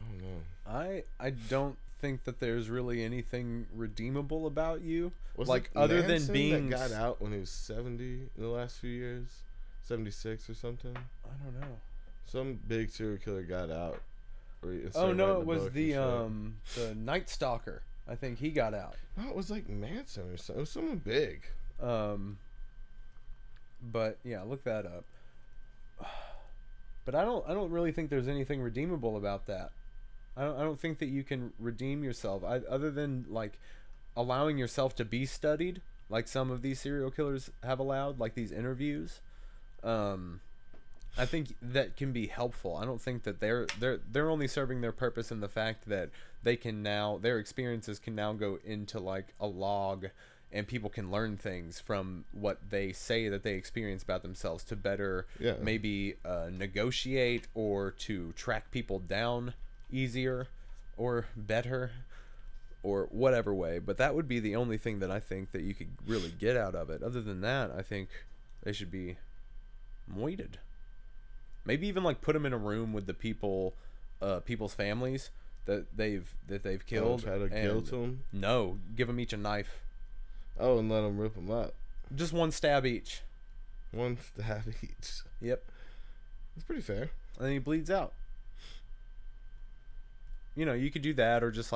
don't know. I don't think that there's really anything redeemable about you. Was other Manson than being that got out when he was 70 in the last few years, 76 or something. I don't know. Some big serial killer got out. Oh no, it was the Night Stalker. I think he got out. No, it was Manson or something. It was someone big. But yeah, look that up. But I don't really think there's anything redeemable about that. I don't think that you can redeem yourself other than allowing yourself to be studied, like some of these serial killers have allowed, like these interviews. I think that can be helpful. I don't think that they're only serving their purpose in the fact that their experiences can now go into a log, and people can learn things from what they say that they experience about themselves to better maybe negotiate or to track people down easier or better or whatever way. But that would be the only thing that I think that you could really get out of it. Other than that, I think they should be moited. Maybe even put them in a room with the people's families that they've killed. Try to guilt them? No, give them each a knife. Oh, and let them rip them up. Just 1 stab each. 1 stab each. Yep. That's pretty fair. And then he bleeds out. You could do that, or just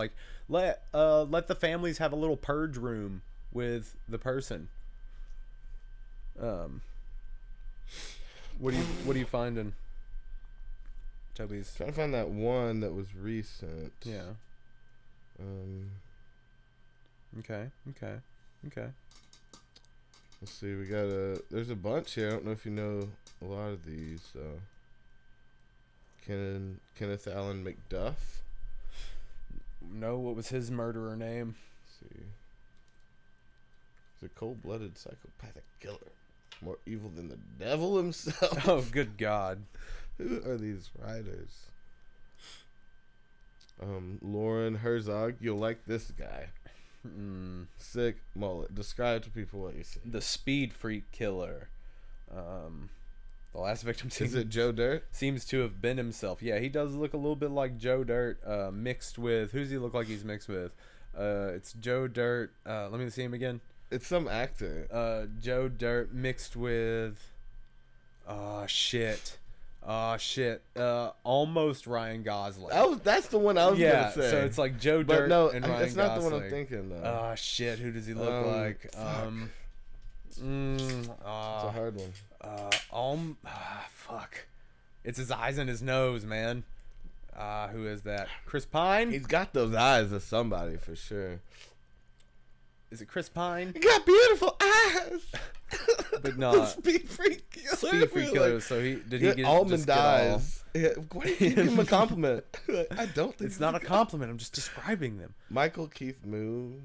let the families have a little purge room with the person. What are you finding? Toby's trying to find that one that was recent. Yeah. Okay. Let's see. We got there's a bunch here. I don't know if you know a lot of these. Kenneth Allen McDuff. No, what was his murderer name? Let's see. He's a cold-blooded psychopathic killer, more evil than the devil himself. Oh, good God! Who are these writers? Lauren Herzog. You'll like this guy. Sick mullet. Describe to people what you see. The speed freak killer. The last victim is it Joe Dirt? Seems to have been himself. Yeah, he does look a little bit like Joe Dirt, mixed with who's he look like he's mixed with? It's Joe Dirt. Let me see him again. It's some actor. Joe Dirt mixed with. Oh shit. Almost Ryan Gosling. That's the one I was gonna say. So it's like Joe Dirt and Ryan Gosling. That's not the one I'm thinking though. Oh shit, who does he look like? It's a hard one. Fuck. It's his eyes and his nose, man. Who is that? Chris Pine? He's got those eyes of somebody for sure. Is it Chris Pine? He got beautiful eyes. But no. Speed freak killer. Speed freak killer. So he get almond eyes. Yeah, why did you give him a compliment? I don't think it's not a compliment. I'm just describing them. Michael Keith Moon.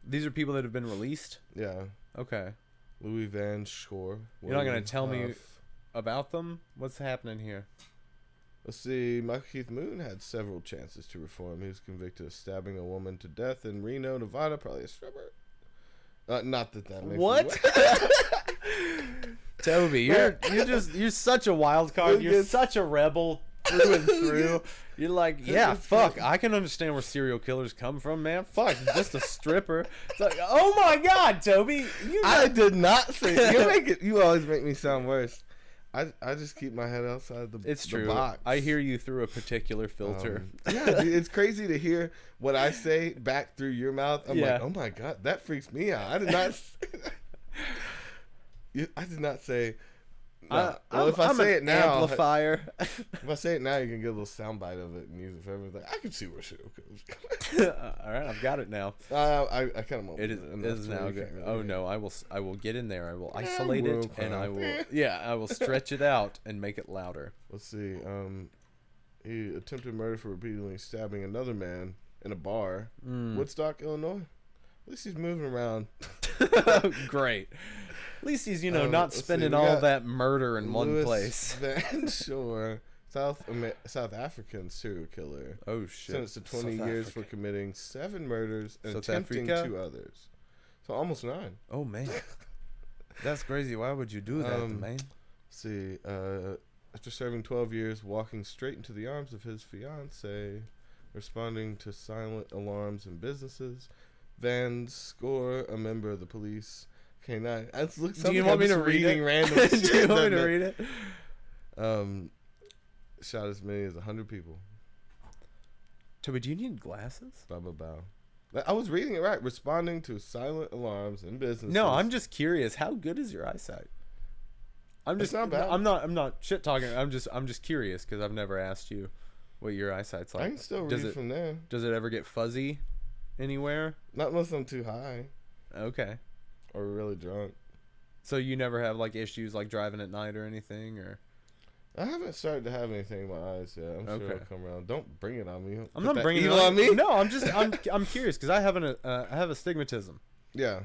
These are people that have been released? Yeah. Okay. Louis Van Shore. You're not going to tell me about them? What's happening here? Let's see. Michael Keith Moon had several chances to reform. He was convicted of stabbing a woman to death in Reno, Nevada. Probably a stripper. Not that makes what? Toby, you're such a wild card. You're such a rebel through and through. You're like, yeah, fuck. I can understand where serial killers come from, man. Fuck, just a stripper. It's like, oh my God, Toby. I did not say. You always make me sound worse. I just keep my head outside the It's true. box. I hear you through a particular filter. Yeah, dude, it's crazy to hear what I say back through your mouth. I'm like, oh my God, that freaks me out. I did not. I did not say. No. If I say it now, amplifier. If I say it now, you can get a little soundbite of it and use it for everything. I can see where shit goes. All right, I've got it now. I kind of. It is now good. Oh no, I will get in there. I will isolate it, and I will stretch it out and make it louder. Let's see. He attempted murder for repeatedly stabbing another man in a bar, Woodstock, Illinois. At least he's moving around. Great. At least he's, not spending all that murder in one place. Van Shore, South African serial killer. Oh, shit. Sentenced to 20 years for committing 7 murders and attempting 2 others. So almost 9. Oh, man. That's crazy. Why would you do that, man? Let's see. After serving 12 years, walking straight into the arms of his fiancée, responding to silent alarms in businesses, Van Score, a member of the police... K9. Do you want me to read it? Random Do you want me to read it? Shot as many as 100 people. Toby, do you need glasses? Bow. I was reading it right. Responding to silent alarms in businesses. No, I'm just curious. How good is your eyesight? It's not bad. I'm not shit talking. I'm just curious because I've never asked you what your eyesight's like. I can still read from there. Does it ever get fuzzy anywhere? Not unless I'm too high. Okay. Or really drunk. So you never have like issues like driving at night or anything, or? I haven't started to have anything in my eyes yet. I'm sure it'll come around. Don't bring it on me. I'm not bringing it on me. No, I'm curious because I have have astigmatism. Yeah.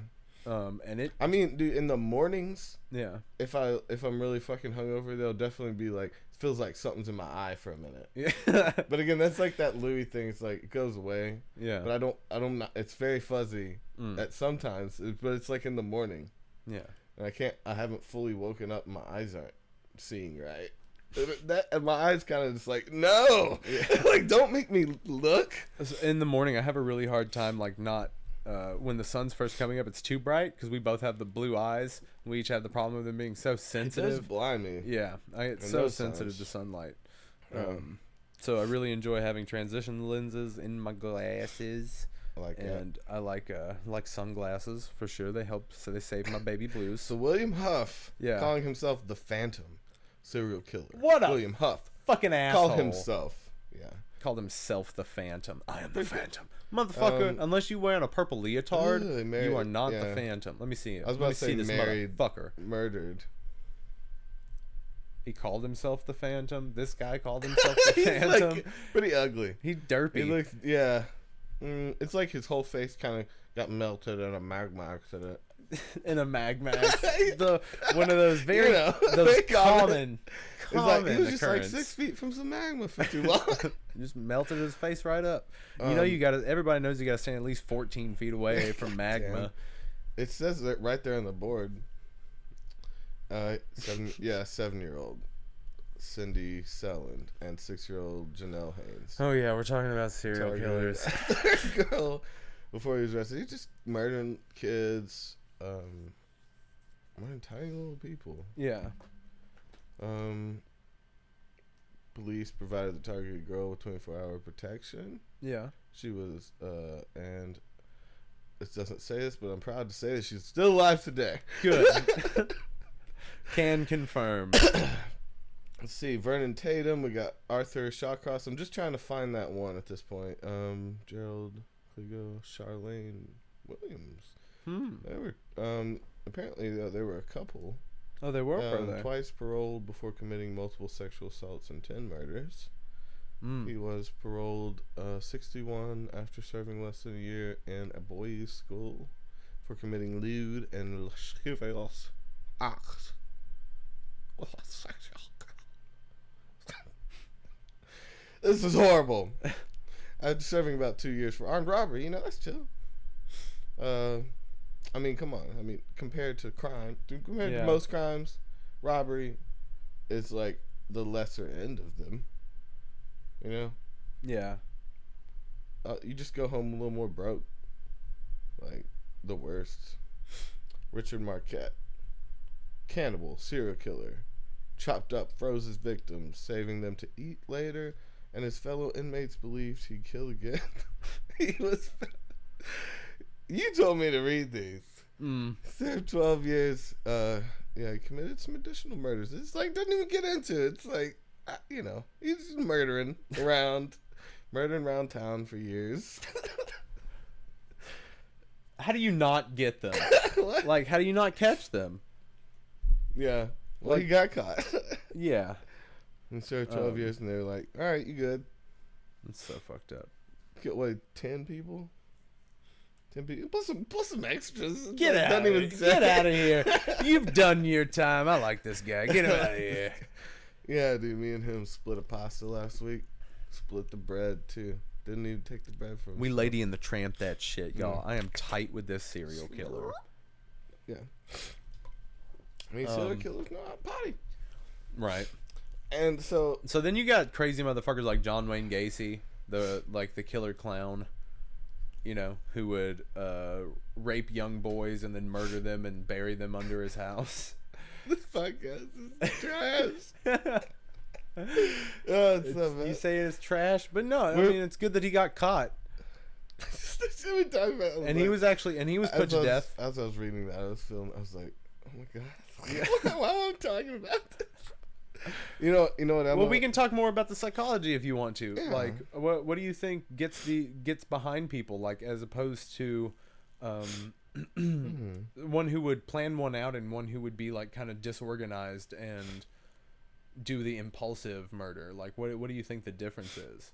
And it. I mean, dude, in the mornings. Yeah. If I'm really fucking hungover, they'll definitely be like, it feels like something's in my eye for a minute. Yeah. But again, that's like that Louis thing. It's like it goes away. Yeah. But I don't. It's very fuzzy at sometimes, but it's like in the morning. Yeah. And I haven't fully woken up. My eyes aren't seeing right. And my eyes kind of just like, no, like don't make me look. In the morning, I have a really hard time like not. When the sun's first coming up, it's too bright because we both have the blue eyes. We each have the problem of them being so sensitive. It does blind me. Yeah, I get so sensitive to sunlight. So I really enjoy having transition lenses in my glasses. I like that. And I like sunglasses for sure. They help, so they save my baby blues. So William Huff, calling himself the Phantom serial killer. What a William Huff. fucking asshole. Call himself. Yeah. Called himself the Phantom. I am the Phantom. Motherfucker, unless you wearing a purple leotard, you are not the Phantom. Let me see it. I was about to say this married, motherfucker. Murdered. He called himself the Phantom. This guy called himself the Phantom. Like, pretty ugly. He's derpy. He looks, yeah. It's like his whole face kind of got melted in a magma accident. In a magma accident. One of those very those common it's like he was just occurrence. like 6 feet from some magma for too long. Just melted his face right up. You gotta. Everybody knows you gotta stand at least 14 feet away from magma. Damn. It says that right there on the board. 7-year-old Cindy Selland and 6-year-old Janelle Haynes. Oh yeah, we're talking about serial killers. Girl, before he was arrested, he's just murdering kids, murdering tiny little people. Yeah. Police provided the targeted girl with 24-hour protection. Yeah. She was, and it doesn't say this, but I'm proud to say that she's still alive today. Good. Can confirm. Let's see, Vernon Tatum. We got Arthur Shawcross. I'm just trying to find that one at this point. Gerald Cligo, Charlene Williams. They were apparently there were a couple. Oh, they were twice paroled before committing multiple sexual assaults and 10 murders. He was paroled 61 after serving less than a year in a boys' school for committing lewd and lascivious acts. This is horrible. After serving about 2 years for armed robbery, that's chill. I mean, come on. I mean, compared to crime, compared to most crimes, robbery is like the lesser end of them. Yeah. You just go home a little more broke. Like, the worst. Richard Marquette. Cannibal, serial killer. Chopped up, froze his victims, saving them to eat later, and his fellow inmates believed he'd kill again. You told me to read these. Served 12 years. He committed some additional murders. It's like, doesn't even get into it. It's like, he's just murdering around town for years. How do you not get them? Like, how do you not catch them? Yeah. Well, he got caught. Yeah. And served 12 years, and they were like, all right, you good. That's so fucked up. Get, 10 people? 10 people? Plus some extras. Get out of here. You've done your time. I like this guy. Get him out of here. Yeah, dude, me and him split a pasta last week. Split the bread, too. Didn't even take the bread from him. We Lady and the Tramp that shit, y'all. I am tight with this serial killer. Yeah. I mean, serial killers know how to potty. Right. And so then you got crazy motherfuckers like John Wayne Gacy, the killer clown, who would rape young boys and then murder them and bury them under his house. This podcast is trash. You say it's trash, but no, I mean it's good that he got caught. And he was put to death. As I was reading that, I was like, oh my god. Why am I talking about this? You know what? We can talk more about the psychology if you want to. Yeah. Like, what do you think gets behind people, like, as opposed to one who would plan one out and one who would be like kind of disorganized and do the impulsive murder? Like, what do you think the difference is?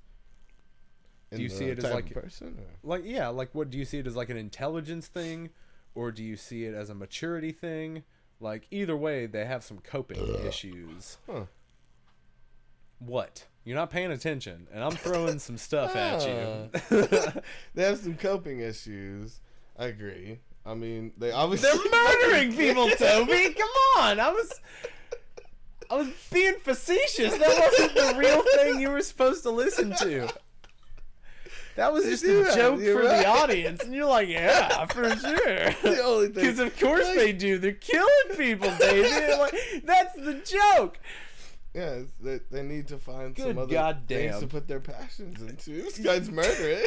Do you see it as like person? What do you see it as, like an intelligence thing, or do you see it as a maturity thing? Like, either way, they have some coping issues. Huh. What? You're not paying attention, and I'm throwing some stuff at you. They have some coping issues. I agree. I mean, they're murdering people, Toby. Come on, I was being facetious. That wasn't the real thing you were supposed to listen to. That was just a joke for the audience, and you're like, yeah, for sure. The only thing, because of course they do. They're killing people, David. Like, that's the joke. Yeah, they need to find some other things to put their passions into. This guy's murdering.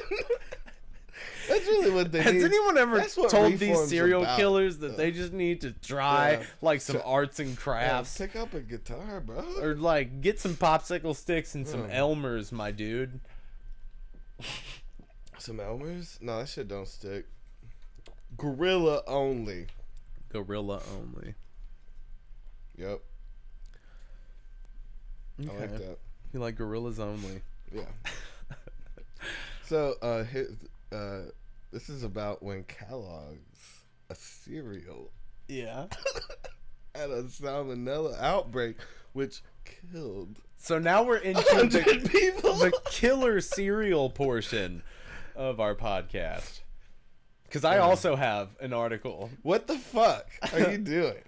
That's really what they need. Has anyone ever told these serial killers that they just need to try like some arts and crafts? Pick up a guitar, bro. Or like get some popsicle sticks and some Elmers, my dude. Some Elmers? No, that shit don't stick. Gorilla only. Gorilla only. Yep. Okay. I like that. You like gorillas only? Yeah. So, this is about when Kellogg's, a cereal, had a salmonella outbreak, which killed. So now we're into the killer cereal portion of our podcast. Because I also have an article. What the fuck are you doing?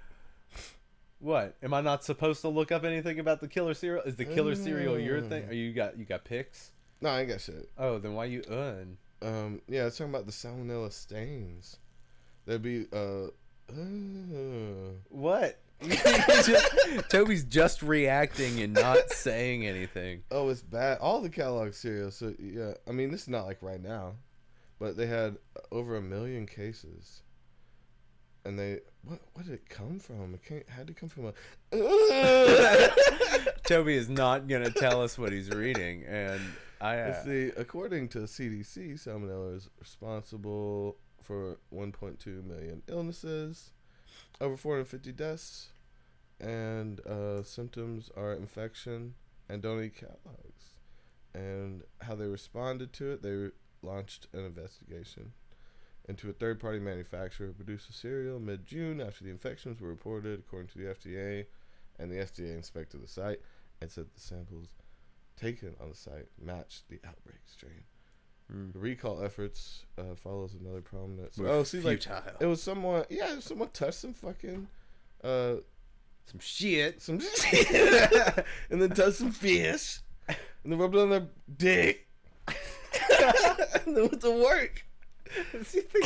What? Am I not supposed to look up anything about the killer cereal? Is the killer cereal your thing? Or you got pics? No, I ain't got shit. Oh, then why you yeah, it's talking about the salmonella stains. There'd be what? Toby's just reacting and not saying anything. Oh, it's bad. All the Kellogg cereal. So yeah, I mean, this is not like right now, but they had over 1 million cases. And they what did it come from? Had to come from a. Toby is not gonna tell us what he's reading, and Let's see. According to CDC, salmonella is responsible for 1.2 million illnesses, over 450 deaths, and symptoms are infection and don't eat Kellogg's. And how they responded to it, they launched an investigation into a third-party manufacturer who produced a cereal mid-June after the infections were reported, according to the FDA. And the FDA inspected the site and said the samples taken on the site matched the outbreak strain. The recall efforts follows another prominent. Futile. It was someone. Yeah, someone touched some fucking some shit, and then touched some fish, and then rubbed it on their dick, and then went to work. Does he think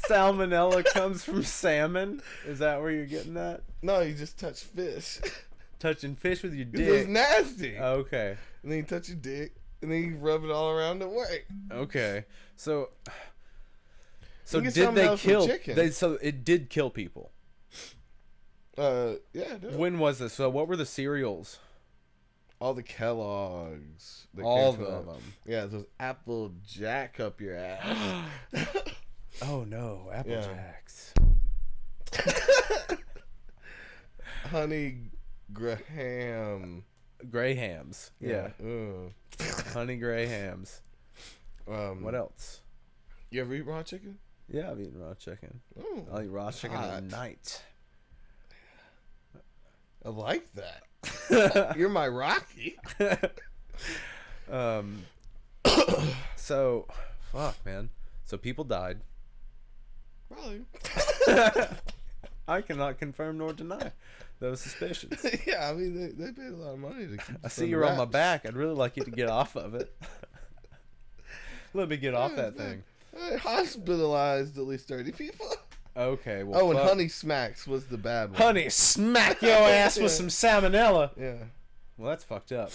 salmonella comes from salmon? Is that where you're getting that? No, you just touch fish. Touching fish with your dick. It's nasty. Okay. And then you touch your dick, and then you rub it all around at work. Okay. So did they kill? So it did kill people. Yeah. It did. When was this? So what were the cereals? All the Kellogg's. All of them. Yeah, those Apple Jack up your ass. Oh no, Apple Jacks. Honey Grahams. Yeah. Honey Grahams. What else? You ever eat raw chicken? Yeah, I've eaten raw chicken. Ooh, I'll eat raw chicken at night. I like that. You're my Rocky. So, fuck, man. So people died. Probably. I cannot confirm nor deny those suspicions. Yeah, I mean, they paid a lot of money to keep I see you're on my back. I'd really like you to get off of it. Let me get off that thing. I hospitalized at least 30 people. Okay, well, and Honey Smacks was the bad one. Honey, smack your ass with some salmonella. Yeah. Well, that's fucked up.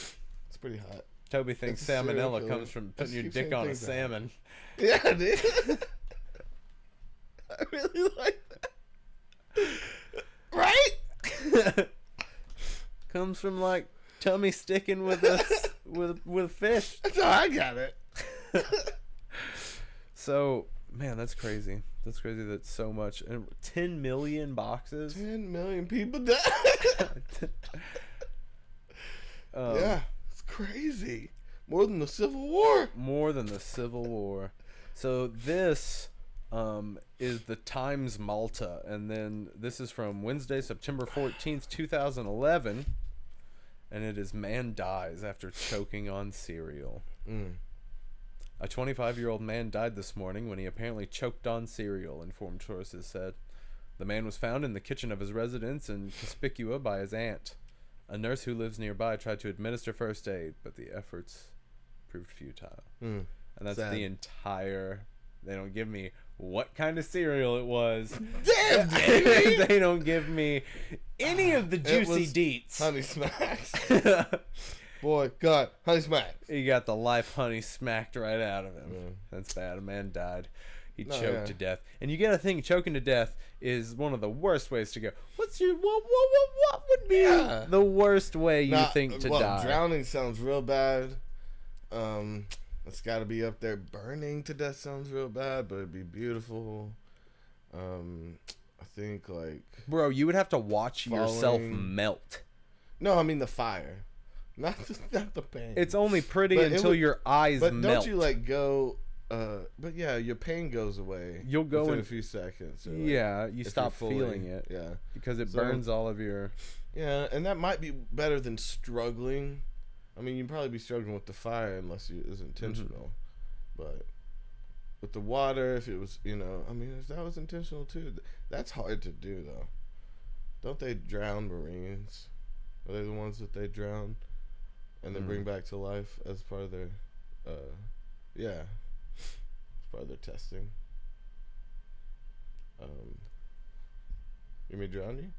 It's pretty hot. Toby thinks salmonella comes from putting your dick on a salmon. Yeah, dude. I really like that. Right? Comes from like tummy sticking with a with fish. That's how I got it. So, man, that's crazy. That's crazy that so much. And 10 million boxes? 10 million people died. Yeah, it's crazy. More than the Civil War. More than the Civil War. So this is the Times Malta. And then this is from Wednesday, September 14th, 2011. And it is man dies after choking on cereal. A 25-year-old man died this morning when he apparently choked on cereal, informed sources said. The man was found in the kitchen of his residence in Conspicua by his aunt. A nurse who lives nearby tried to administer first aid, but the efforts proved futile. And that's sad. The entire... They don't give me what kind of cereal it was. Damn, baby! They don't give me any of the juicy deets. Honey Smacks. boy got honey smacked. He got the life honey smacked right out of him. Yeah. That's bad. A man died. He choked to death. And you gotta think, choking to death is one of the worst ways to go. What would be the worst way you think to die? Drowning sounds real bad. It's gotta be up there. Burning to death sounds real bad, but it'd be beautiful. I think like... Bro, you would have to watch yourself melt. No, I mean the fire. Not the pain. It's only pretty until your eyes melt. But don't you like go... but yeah, your pain goes away. You'll go in a few seconds. Or you stop feeling it. Yeah, because it burns all of your. Yeah, and that might be better than struggling. I mean, you'd probably be struggling with the fire unless it was intentional. But with the water, if it was, I mean, if that was intentional too, that's hard to do though. Don't they drown Marines? Are they the ones that they drown and then bring back to life as part of their, yeah. Part of their testing. You mean drown you?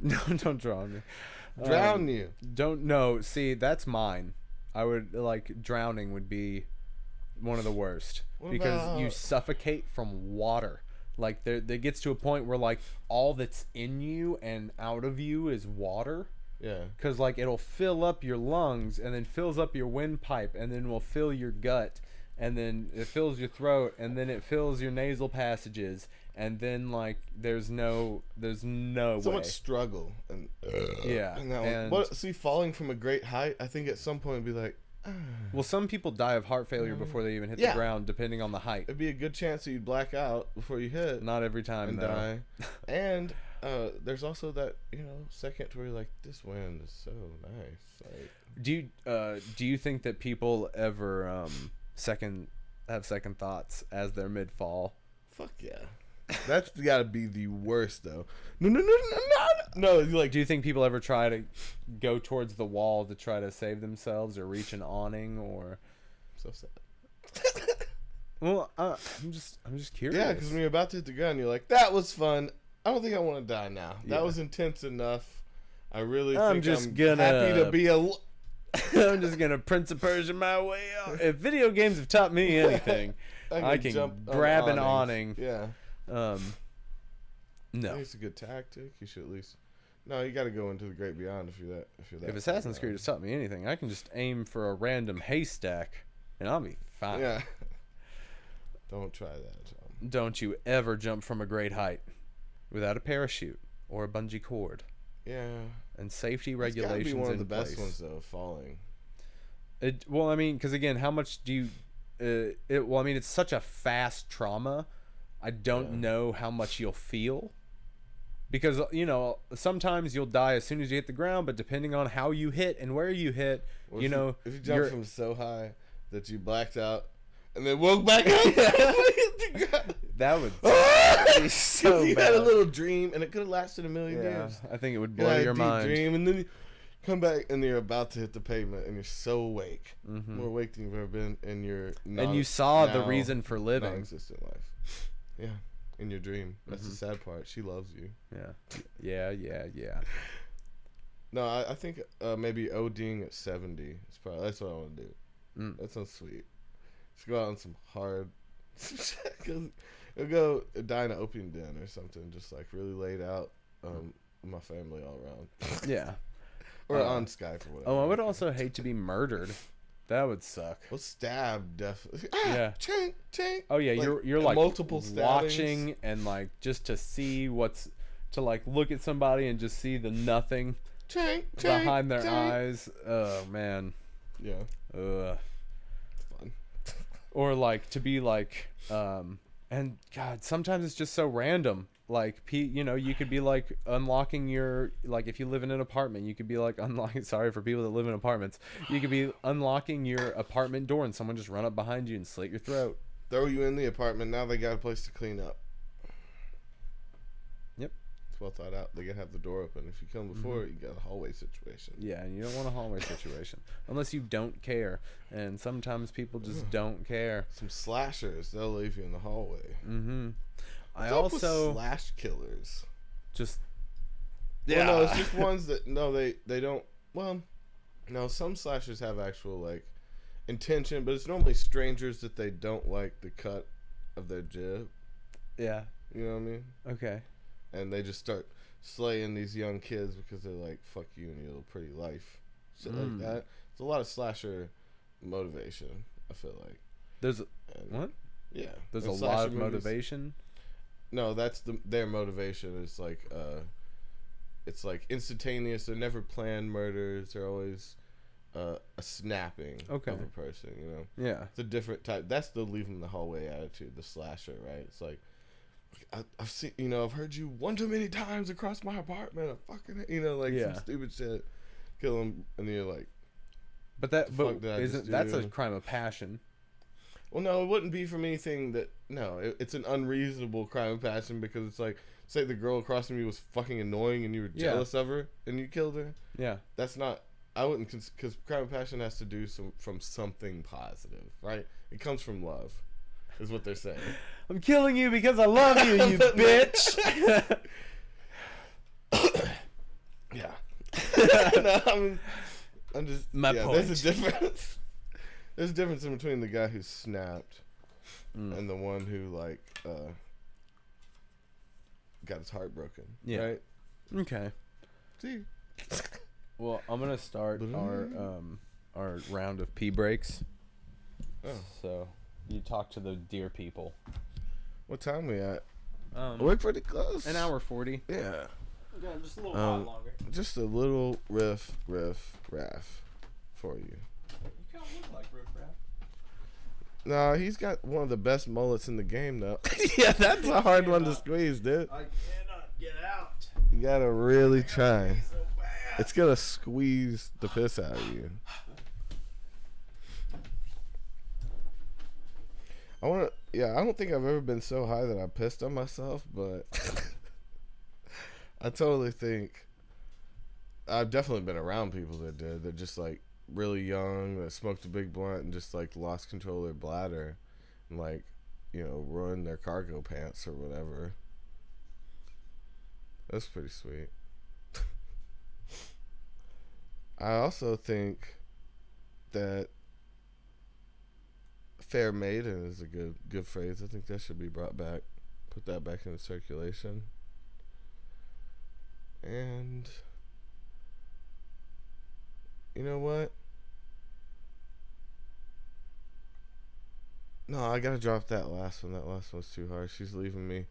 No, don't drown me. Drown you. No, see, that's mine. I would drowning would be one of the worst because you suffocate from water. Like there gets to a point where all that's in you and out of you is water. Yeah. Because it'll fill up your lungs and then fills up your windpipe and then will fill your gut. And then it fills your throat, and then it fills your nasal passages, and then there's no so way. Much struggle, and yeah. But see, falling from a great height, I think at some point it'd be like. Well, some people die of heart failure before they even hit the ground, depending on the height. It'd be a good chance that you'd black out before you hit. Not every time, and die. And there's also that second where you're like, this wind is so nice. Do you think that people ever have second thoughts as they're mid-fall? Fuck yeah. That's gotta be the worst though. No. Do you think people ever try to go towards the wall to try to save themselves or reach an awning or? So sad. Well, I'm just curious. Yeah, because when you're about to hit the ground, you're like, that was fun. I don't think I want to die now. Yeah. That was intense enough. I really I'm happy to be I'm just gonna Prince of Persia my way out. If video games have taught me anything, I can grab an awning. Yeah. No. I think it's a good tactic. You should at least. No, you got to go into the great beyond if you're that. If Assassin's Creed has taught me anything, I can just aim for a random haystack, and I'll be fine. Yeah. Don't try that, Tom. Don't you ever jump from a great height without a parachute or a bungee cord. Yeah. And safety regulations. It's gotta be one of the best ones though. Falling. Well, I mean, because again, how much do you? Well, I mean, it's such a fast trauma. I don't know how much you'll feel. Because sometimes you'll die as soon as you hit the ground, but depending on how you hit and where you hit, if you jump from so high that you blacked out and then woke back up. That would be so you bad. had a little dream, and it could have lasted a million years. I think it would blow your mind. Dream, and then you come back, and you're about to hit the pavement, and you're so awake, more awake than you've ever been, and you saw the reason for living, non-existent life. Yeah, in your dream. That's the sad part. She loves you. Yeah. No, I think maybe ODing at 70. That's what I want to do. That sounds sweet. Let's go out on some hard. I'll go die in an opium den or something, just really laid out, with my family all around. Yeah. Or on Skype or whatever. Oh, I would also hate to be murdered. That would suck. Well, stabbed, definitely. Yeah. Chink. Oh yeah, you're multiple watching and just to see to look at somebody and just see the nothing behind their eyes. Oh man. Yeah. It's fun. Or to be and God, sometimes it's just so random. You could be unlocking your, if you live in an apartment, you could be unlocking, sorry for people that live in apartments, you could be unlocking your apartment door and someone just run up behind you and slit your throat. Throw you in the apartment. Now they got a place to clean up. Yep. It's well thought out. They gotta have the door open. If you come before, you got a hallway situation. Yeah, and you don't want a hallway situation unless you don't care. And sometimes people just don't care. Some slashers, they'll leave you in the hallway. I also slash killers. Just Well, no, it's just ones that they don't. Well, No, some slashers have actual like intention, but it's normally strangers that they don't like the cut of their jib. Yeah. You know what I mean? Okay. And they just start slaying these young kids because they're like, fuck you and your little pretty life. Shit like that. It's a lot of slasher motivation, I feel like. What? Yeah. There's a lot of motivation? No, that's their motivation. It's like instantaneous. They're never planned murders. They're always a snapping of a person, you know? Yeah. It's a different type. That's the leave them in the hallway attitude, the slasher, right? It's like, I've seen, you know, I've heard you one too many times across my apartment. I fucking, you know, like some stupid shit. Kill them, and you're like, that's a crime of passion. Well, no, it wouldn't be from anything that. No, it's an unreasonable crime of passion because it's like, say the girl across from you was fucking annoying and you were jealous of her and you killed her. Yeah, that's not. I wouldn't, because crime of passion has to do from something positive, right? It comes from love, is what they're saying. I'm killing you because I love you, you bitch. Yeah. No, I'm just. My point. There's a difference. There's a difference in between the guy who snapped and the one who like got his heart broken. Yeah. Right. Okay. See. Well, I'm gonna start our round of pee breaks. Oh. So you talk to the dear people. What time we at? We're pretty close. An hour 40. Yeah. Yeah, just a little while longer. Just a little raff for you. You kind of look like Riff Raff. No, he's got one of the best mullets in the game, though. Yeah, that's a hard one to squeeze, dude. I cannot get out. You gotta really try. So it's gonna squeeze the piss out of you. I don't think I've ever been so high that I pissed on myself, but I totally think I've definitely been around people that did. They're just like really young, that smoked a big blunt and just like lost control of their bladder and like, you know, ruined their cargo pants or whatever. That's pretty sweet. I also think that fair maiden is a good phrase. I think that should be brought back. Put that back into circulation. And you know what? No, I gotta drop that last one. That last one's too hard. She's leaving me.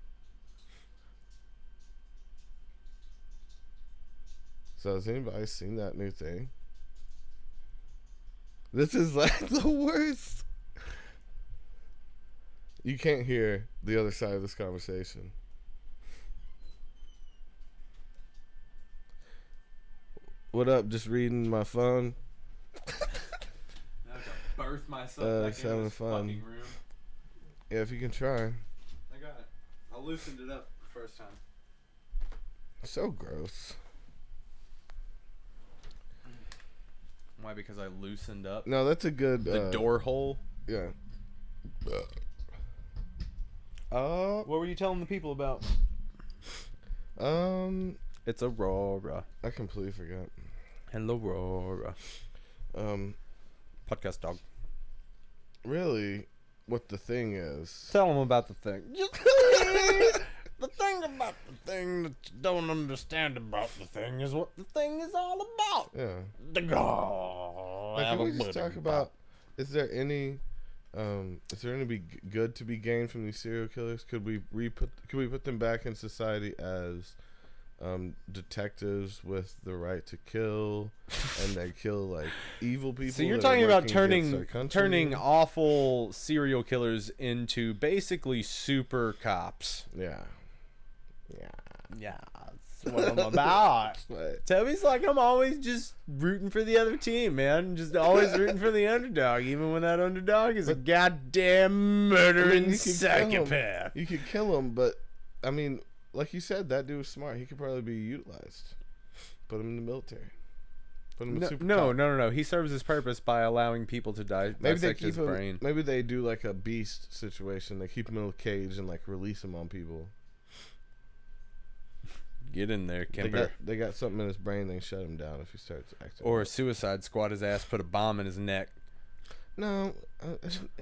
So has anybody seen that new thing? This is like the worst. You can't hear the other side of this conversation. What up? Just reading my phone. I have to birth myself back in this fucking room. Yeah, if you can try. I got it. I loosened it up the first time. So gross. Why? Because I loosened up? No, that's a good... The door hole? Yeah. What were you telling the people about? It's Aurora. I completely forgot. Hello, Aurora. Podcast dog. Really, what the thing is... Tell them about the thing. The thing about the thing that you don't understand about the thing is what the thing is all about. Yeah. The God. Like, can we just talk about... Is there any good to be gained from these serial killers? Could we put them back in society as detectives with the right to kill, and they kill like evil people? So you're talking about turning awful serial killers into basically super cops. Yeah. That's what I'm about. Toby's like, I'm always just rooting for the other team, man. Just always rooting for the underdog, even when that underdog is a goddamn murdering psychopath. You could kill him, but I mean, like you said, that dude was smart. He could probably be utilized. Put him in the military. Put him in super cop. No. He serves his purpose by allowing people to dissect his brain. Maybe they do like a beast situation. They keep him in a cage and like release him on people. Get in there, Kemper. They got something in his brain. They shut him down if he starts acting. Or a Suicide Squad his ass, put a bomb in his neck. No.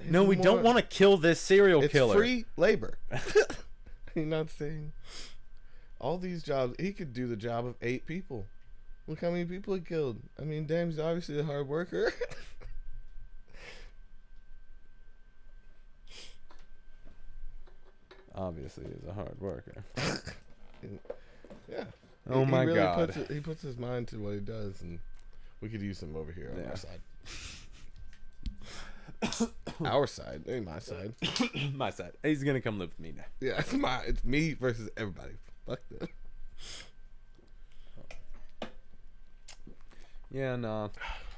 No, we don't want to kill this serial killer. It's free labor. You're not saying all these jobs. He could do the job of 8 people. Look how many people he killed. I mean, damn, he's obviously a hard worker. Obviously, he's a hard worker. Yeah. Oh my God. He puts his mind to what he does, and we could use him over here on our side. Our side, ain't my side. My side. He's gonna come live with me now. Yeah, it's me versus everybody. Fuck them. Yeah, no.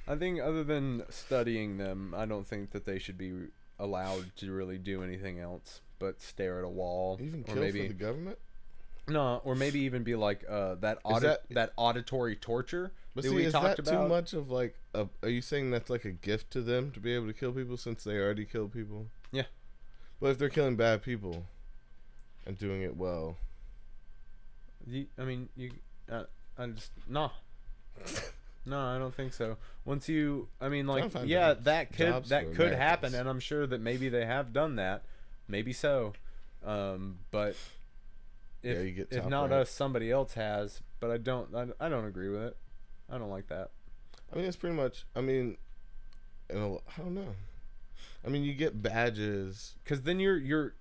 I think other than studying them, I don't think that they should be allowed to really do anything else but stare at a wall. Even kill for the government? No, or maybe even be like that auditory torture that we talked about. Too much of like are you saying that's like a gift to them to be able to kill people since they already killed people? Yeah. But if they're killing bad people and doing it well, I just no. No, I don't think so. Once you, that could happen, and I'm sure that maybe they have done that, maybe so, but if not us, somebody else has. But I don't agree with it. I don't like that. I mean, it's pretty much. I mean, I don't know. I mean, you get badges because then you're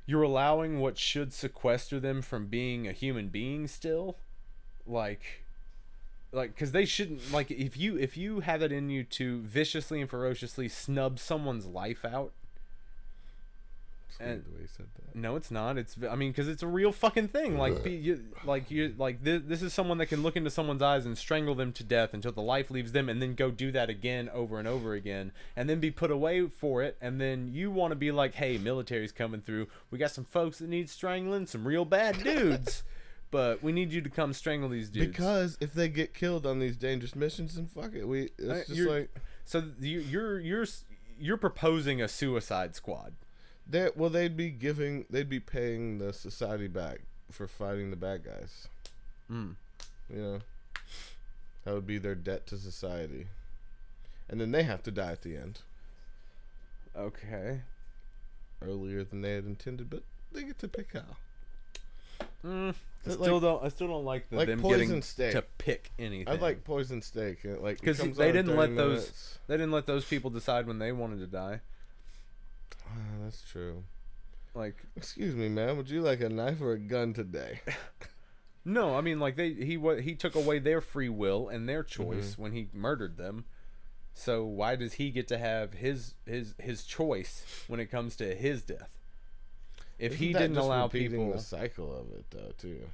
allowing what should sequester them from being a human being still, like because they shouldn't, like, if you have it in you to viciously and ferociously snub someone's life out. And the way you said that. No, it's not. It's because it's a real fucking thing. This is someone that can look into someone's eyes and strangle them to death until the life leaves them, and then go do that again over and over again, and then be put away for it. And then you want to be like, hey, military's coming through. We got some folks that need strangling, some real bad dudes. But we need you to come strangle these dudes. Because if they get killed on these dangerous missions, then fuck it. So you're proposing a Suicide Squad. They'd be paying the society back for fighting the bad guys. You know, that would be their debt to society, and then they have to die at the end. Okay. Earlier than they had intended, but they get to pick how. I still don't like them getting to pick anything. I like poison steak, because they didn't let those people decide when they wanted to die. That's true. Like, excuse me, man, would you like a knife or a gun today? No, I mean, like, he took away their free will and their choice when he murdered them. So why does he get to have his choice when it comes to his death? If he didn't allow people, the cycle of it though too.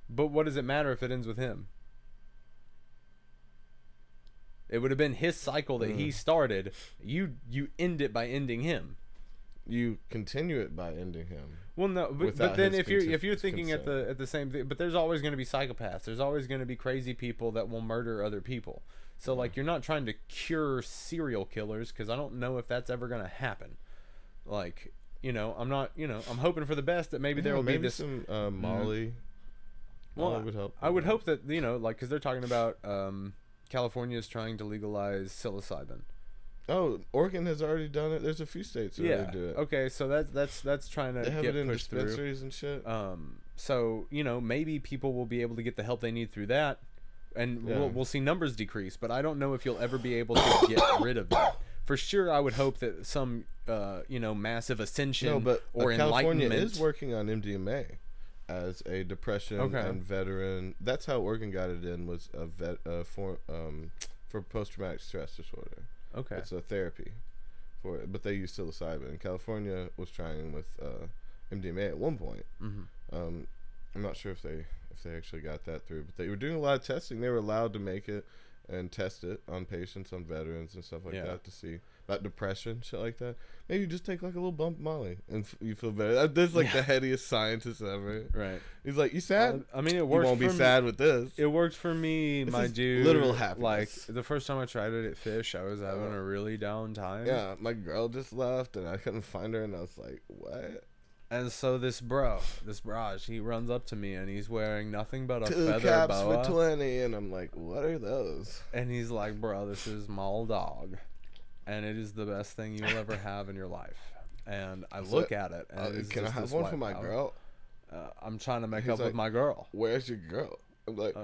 But what does it matter if it ends with him? It would have been his cycle that he started. You end it by ending him. You continue it by ending him. Well, no, but then if you're thinking at the same thing, but there's always going to be psychopaths. There's always going to be crazy people that will murder other people. So like, you're not trying to cure serial killers, because I don't know if that's ever going to happen. Like, I'm not. I'm hoping for the best, that maybe there will be this some Molly. Well, Molly would help. I would hope that because they're talking about California is trying to legalize psilocybin. Oh, Oregon has already done it. There's a few states that already do it. Okay, so that's trying to get it in pushed dispensaries through. And shit. So maybe people will be able to get the help they need through that, and we'll see numbers decrease. But I don't know if you'll ever be able to get rid of that. For sure, I would hope that some massive ascension or California enlightenment is working on MDMA as a depression and veteran. That's how Oregon got it in, was for post-traumatic stress disorder. Okay, it's a therapy for it, but they use psilocybin. California was trying with MDMA at one point. I'm not sure if they actually got that through, but they were doing a lot of testing. They were allowed to make it and test it on patients, on veterans and stuff like that, to see about depression, shit like that. Maybe you just take like a little bump of Molly and you feel better. This is like the headiest scientist ever. Right. He's like, you sad? I mean, it works. You won't be sad with this. It worked for me, my dude. Literal happiness. Like, the first time I tried it at Fish, I was having a really down time. Yeah, my girl just left and I couldn't find her, and I was like, what? And so this barrage, he runs up to me and he's wearing nothing but a 2 feather caps boa. for 20, and I'm like, what are those? And he's like, bro, this is Mall Dog, and it is the best thing you'll ever have in your life. And I look at it, and can I have one for my girl? I'm trying to make up with my girl. Where's your girl? I'm like,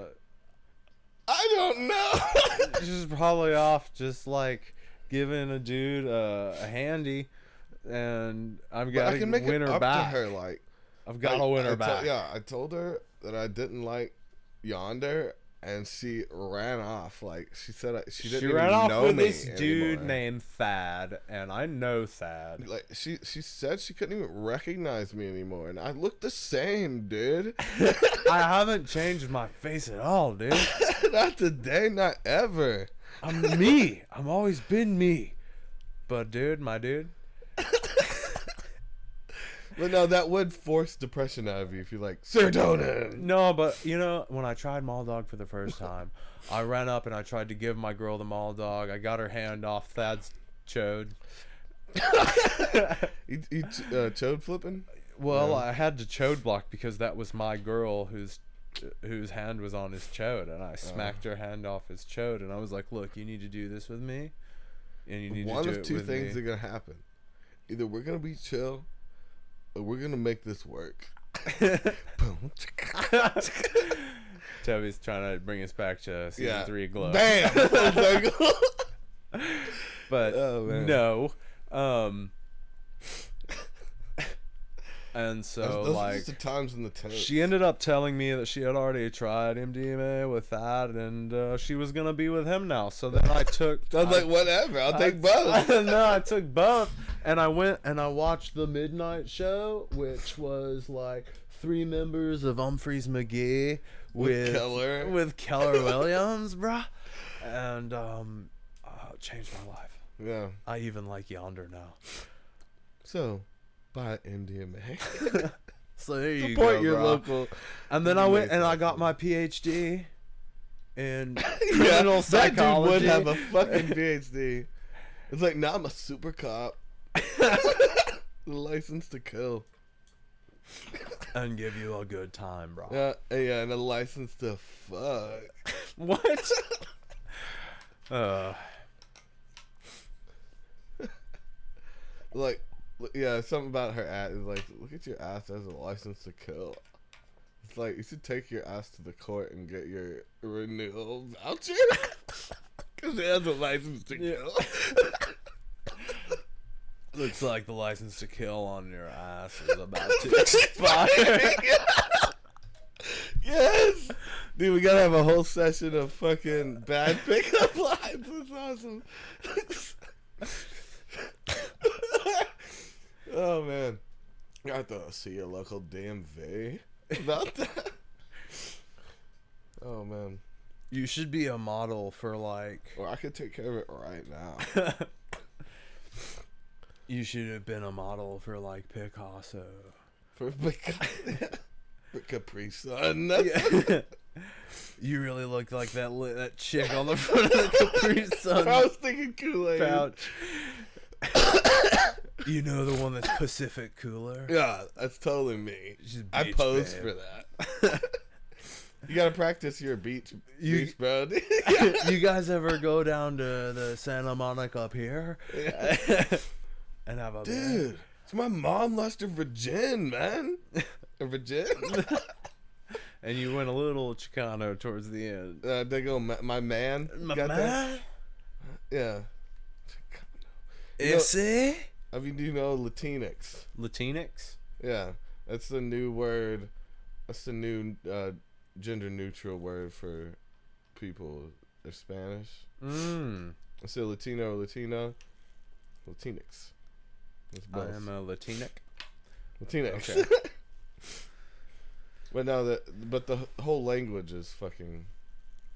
I don't know. She's probably off just like giving a dude a handy, and I've got to win her back. To her, like, I've got to win her back. I told her that I didn't like Yonder, and she ran off. Like, she said she didn't even know me with this dude named Thad, and I know Thad. Like, she said she couldn't even recognize me anymore, and I look the same, dude. I haven't changed my face at all, dude. Not today, not ever. I'm me. I've always been me. But dude, my dude. But no, that would force depression out of you if you're like, serotonin. No, but you know, when I tried Mall Dog for the first time, I ran up and I tried to give my girl the Mall Dog. I got her hand off Thad's chode. You chode flipping? Well, I had to chode block because that was my girl whose hand was on his chode, and I smacked her hand off his chode, and I was like, look, you need to do this with me, and you need to do it with me. One of two things are going to happen. Either we're going to be chill, or we're going to make this work. Toby's trying to bring us back to season 3 Glow. Bam! But no. And so, those like, are just the times in the tent. She ended up telling me that she had already tried MDMA with that, and she was gonna be with him now. So then I took. I was like, whatever, I'll take both. No, I took both, and I went and I watched the Midnight Show, which was like 3 members of Humphreys McGee with Keller Williams, bruh, and it changed my life. Yeah, I even like Yonder now. So. Buy MDMA. So there you Support go, your bro. local. And then I went and I got my PhD in criminal psychology. That dude would have a fucking PhD. It's like, now I'm a super cop. License to kill. And give you a good time, bro. Yeah, and a license to fuck. What? Like. Yeah, something about her ass is like, look at your ass as a license to kill. It's like, you should take your ass to the court and get your renewal voucher. Because it has a license to kill. Looks like the license to kill on your ass is about to expire. Yes! Dude, we gotta have a whole session of fucking bad pickup lines. That's awesome. Oh man, I have to see your local DMV about that. Oh man, you should be a model for like. Or I could take care of it right now. You should have been a model for like Picasso. For Capri Sun. Yeah. You really look like that chick on the front of the Capri Sun. I was thinking Kool-Aid pouch. You know, the one that's Pacific Cooler? Yeah, that's totally me. I pose for that. You gotta practice your beach bro. You guys ever go down to the Santa Monica up here? Yeah. And have a dude, it's my mom lost her virgin, man. Her virgin? And you went a little Chicano towards the end. They go, my man. My man? That? Yeah. Ese? I mean, do you know Latinx? Latinx? Yeah. That's the new word. That's the new gender neutral word for people. They're Spanish. I say Latino or Latina. Latinx. I am a Latinx. Latinx. Okay. But no, the whole language is fucking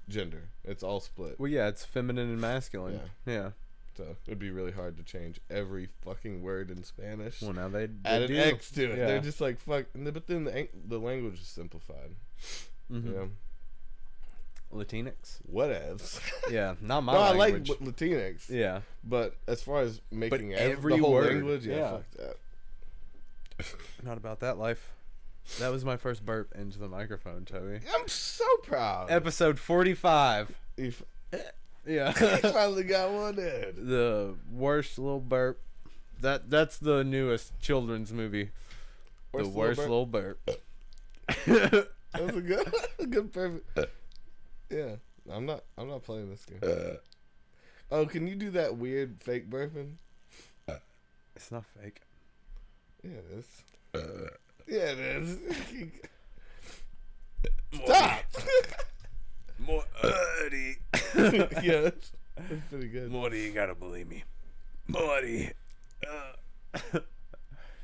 gender. It's all split. Well, yeah, it's feminine and masculine. Yeah. So it'd be really hard to change every fucking word in Spanish. Well, now they add an X to it. Yeah. They're just like fuck. But then the language is simplified. Mm-hmm. Yeah. Latinx. Whatevs. Yeah, not my language. I like Latinx. Yeah. But as far as making every the whole word, language, fuck that. Not about that life. That was my first burp into the microphone, Toby. I'm so proud. Episode 45. Yeah. He finally got one in. The worst little burp. That's the newest children's movie. The worst little burp. That was a good perfect. Yeah. I'm not playing this game. Oh, can you do that weird fake burping? It's not fake. Yeah, it is. Yeah, it is. Stop! Morty. Yeah, that's pretty good. Morty, you gotta believe me. Morty.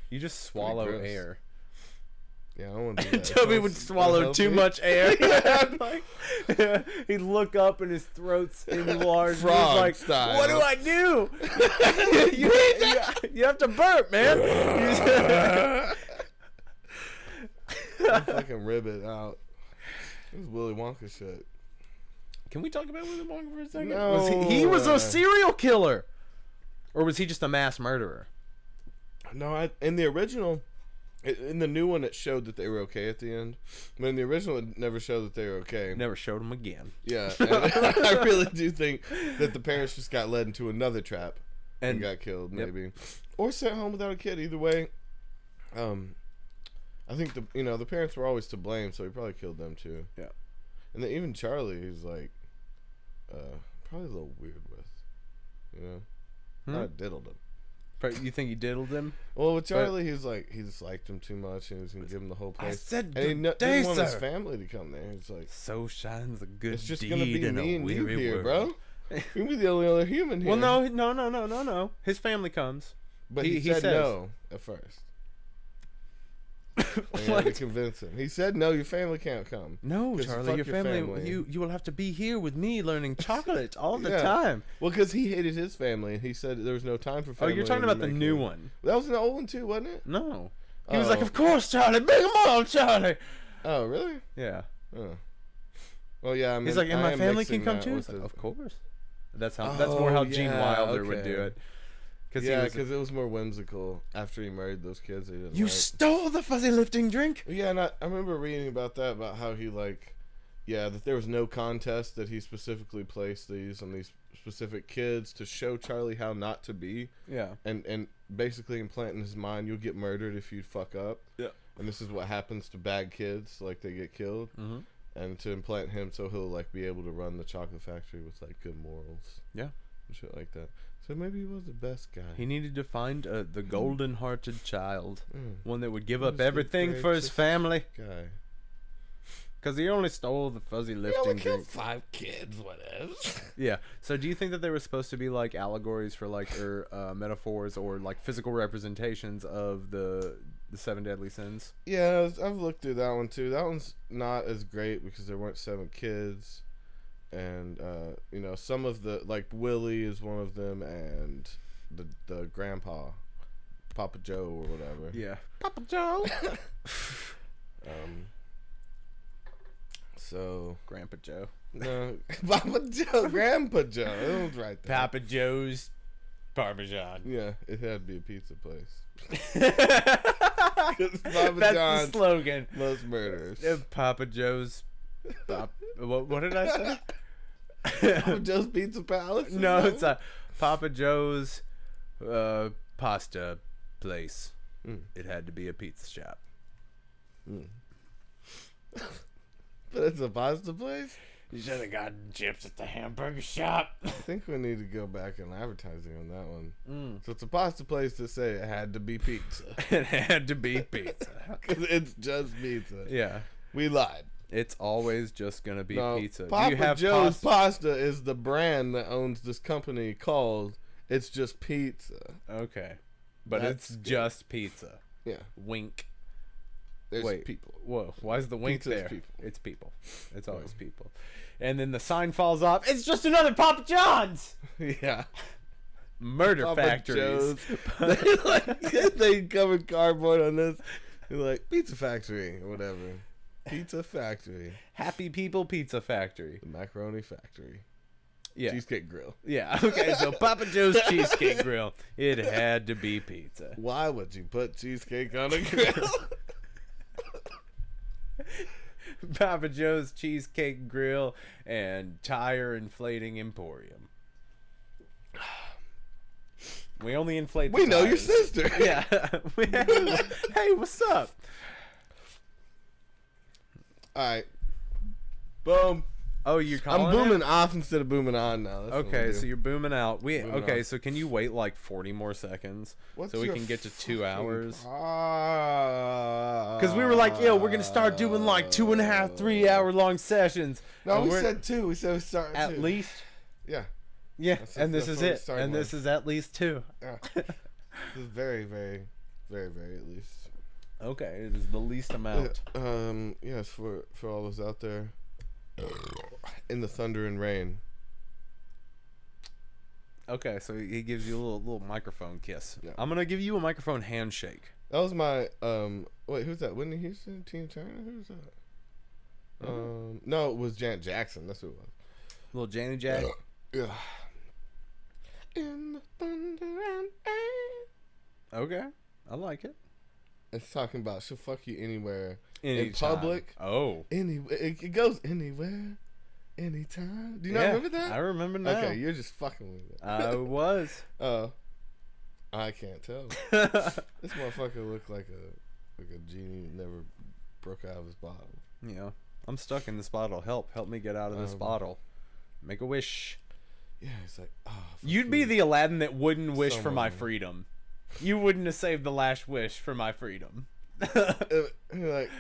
You just swallow air. Yeah, I don't want to do that. Toby would swallow too much air. He'd look up and his throat's enlarged. He's like, style. what do I do? you have to burp, man. I fucking rib it out. This is Willy Wonka shit. Can we talk about Willy Wonka for a second? No. He was a serial killer. Or was he just a mass murderer? No, in the original... In the new one, it showed that they were okay at the end. But in the original, it never showed that they were okay. Never showed them again. Yeah. And I really do think that the parents just got led into another trap and got killed, maybe. Yep. Or sent home without a kid. Either way, I think the parents were always to blame, so he probably killed them too. Yeah. And then even Charlie, he's like, probably a little weird with, I diddled him. You think he diddled him? Well, with Charlie, he just liked him too much, and he was gonna give him the whole place. I said, and he didn't want his family to come there. It's like, so shines a good it's just deed gonna be in me a and you weary here, world. bro. You're gonna be the only other human here. Well, no. His family comes, but he said no at first. I had to convince him. He said, "No, your family can't come." No, Charlie, your family. You will have to be here with me, learning chocolate all the time. Well, because he hated his family, and he said there was no time for family. Oh, you're talking about the new one. That was an old one too, wasn't it? No, he was like, "Of course, Charlie, bring them on, Charlie." Oh, really? Yeah. Oh. Well, yeah. I mean, he's like, "And my family can come too." Like, of course. That's more how Gene Wilder would do it. Because it was more whimsical after he married those kids. You stole the fuzzy lifting drink? Yeah, and I remember reading about that, about how he that there was no contest, that he specifically placed these on these specific kids to show Charlie how not to be. Yeah. And basically implant in his mind, you'll get murdered if you fuck up. Yeah. And this is what happens to bad kids, they get killed. Mm-hmm. And to implant him so he'll be able to run the chocolate factory with good morals. Yeah. And shit like that. So maybe he was the best guy. He needed to find the golden-hearted child, one that would give up everything for his family. Guy, because he only stole the fuzzy lifting drink. He only killed 5 kids, whatever. Yeah. So do you think that they were supposed to be allegories for or metaphors or physical representations of the 7 deadly sins? Yeah, I've looked through that one too. That one's not as great because there weren't 7 kids. And some of the Willie is one of them, and the grandpa, Papa Joe or whatever. Yeah, Papa Joe. So Grandpa Joe. No, Papa Joe, Grandpa Joe. It was right there. Papa Joe's Parmesan. Yeah, it had to be a pizza place. Papa That's John's the slogan. Most murderers. Papa Joe's. What did I say? Papa Joe's Pizza Palace? No, it's Papa Joe's pasta place. It had to be a pizza shop. But it's a pasta place? You should have gotten chips at the hamburger shop. I think we need to go back in advertising on that one. So it's a pasta place to say it had to be pizza. It had to be pizza. Because it's just pizza. Yeah. We lied. It's always just going to be pizza. Papa Joe's Pasta is the brand that owns this company called It's Just Pizza. Okay. But it's just pizza. Yeah. Wink. There's people. Whoa. Why is the wink Pizza there? People. It's people. It's always people. And then the sign falls off. It's just another Papa John's. Yeah. Murder Papa factories. They covered cardboard on this. They're Pizza Factory or whatever. Pizza Factory. Happy People Pizza Factory. The Macaroni Factory. Yeah. Cheesecake Grill. Yeah. Okay. So Papa Joe's Cheesecake Grill. It had to be pizza. Why would you put cheesecake on a grill? Papa Joe's Cheesecake Grill and Tire Inflating Emporium. We only inflate the We know tires. your sister. Yeah. Hey, what's up? All right. Boom. Oh, you're calling I'm booming off instead of booming on now. That's okay, so you're booming out. Booming Okay, off. so can you wait like 40 more seconds so we can get to 2 hours? Because we were like, yo, we're gonna start doing like 2.5, 3 hour long sessions. No, we said 2. We said we start at 2. least. Yeah. Yeah, and this is it. And this is at least 2. Yeah. This is very, very, very, very at least. Okay, it is the least amount. Yes, for all those out there in the thunder and rain. Okay, so he gives you a little microphone kiss. Yeah. I'm gonna give you a microphone handshake. That was my wait, who's that? Whitney Houston, Tina Turner? Who's that? No, it was Janet Jackson. That's who it was. Little Janny Jack. Yeah. In the thunder and rain. Okay, I like it. It's talking about she'll fuck you anywhere. Anytime. In public. Oh. It goes anywhere, anytime. Do you not remember that? I remember now. Okay, you're just fucking with it. I was. I can't tell. This motherfucker looked like a genie that never broke out of his bottle. Yeah, I'm stuck in this bottle. Help me get out of this bottle. Make a wish. Yeah, it's like, you'd be the Aladdin that wouldn't wish for my freedom. You wouldn't have saved the last wish for my freedom. Like,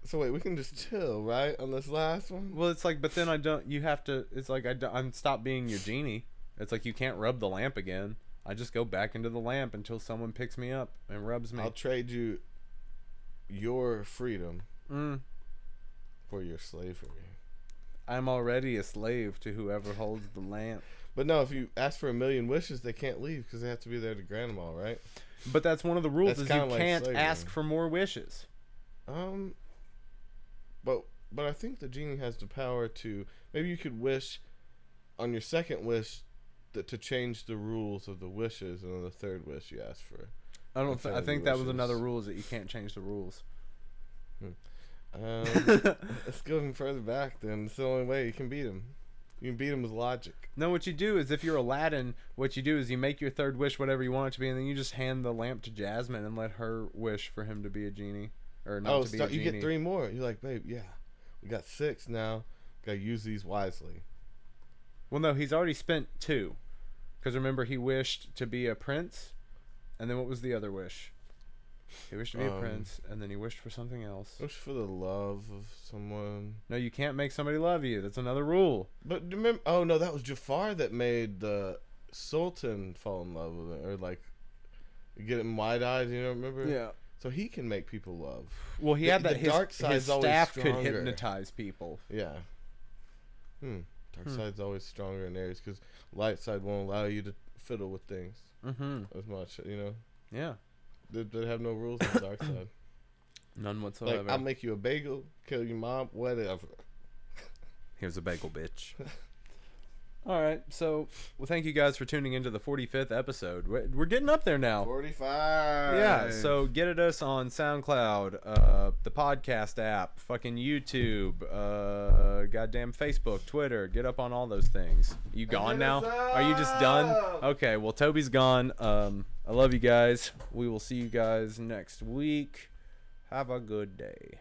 so wait, we can just chill, right, on this last one? Well, it's like, but then I don't. You have to. It's like I'm stop being your genie. It's like you can't rub the lamp again. I just go back into the lamp until someone picks me up and rubs me. I'll trade you your freedom for your slavery. I'm already a slave to whoever holds the lamp. But no, if you ask for 1,000,000 wishes, they can't leave because they have to be there to grant them all, right? But that's one of the rules: is you like can't slavery. ask for more wishes. But I think the genie has the power to. Maybe you could wish on your second wish to change the rules of the wishes, and on the third wish you ask for. I think that was another rule, is that you can't change the rules. Let's go even further back. Then it's the only way you can beat him. You can beat him with logic. No, what you do is, if you're Aladdin, what you do is you make your third wish whatever you want it to be, and then you just hand the lamp to Jasmine and let her wish for him to be a genie, or not to be a genie. You get 3 more. You're like, babe, yeah, we got 6 now. Gotta use these wisely. Well, no, he's already spent 2, because remember he wished to be a prince, and then what was the other wish? He wished to be a prince, and then he wished for something else. Wish for the love of someone. No, you can't make somebody love you. That's another rule. But remember, oh no, that was Jafar that made the Sultan fall in love with it, or like get him wide-eyed. You know, remember? Yeah. So he can make people love. Well, he had that. The dark side's his staff could hypnotize people. Yeah. Dark side's always stronger in Aries because light side won't allow you to fiddle with things as much. You know. Yeah. They have no rules on the dark side. None whatsoever. Like, I'll make you a bagel, kill your mom, whatever. Here's a bagel, bitch. All right, so thank you guys for tuning into the 45th episode. We're getting up there now. 45. Yeah, so get at us on SoundCloud, the podcast app, fucking YouTube, goddamn Facebook, Twitter. Get up on all those things. You gone now? Are you just done? Okay, well, Toby's gone. I love you guys. We will see you guys next week. Have a good day.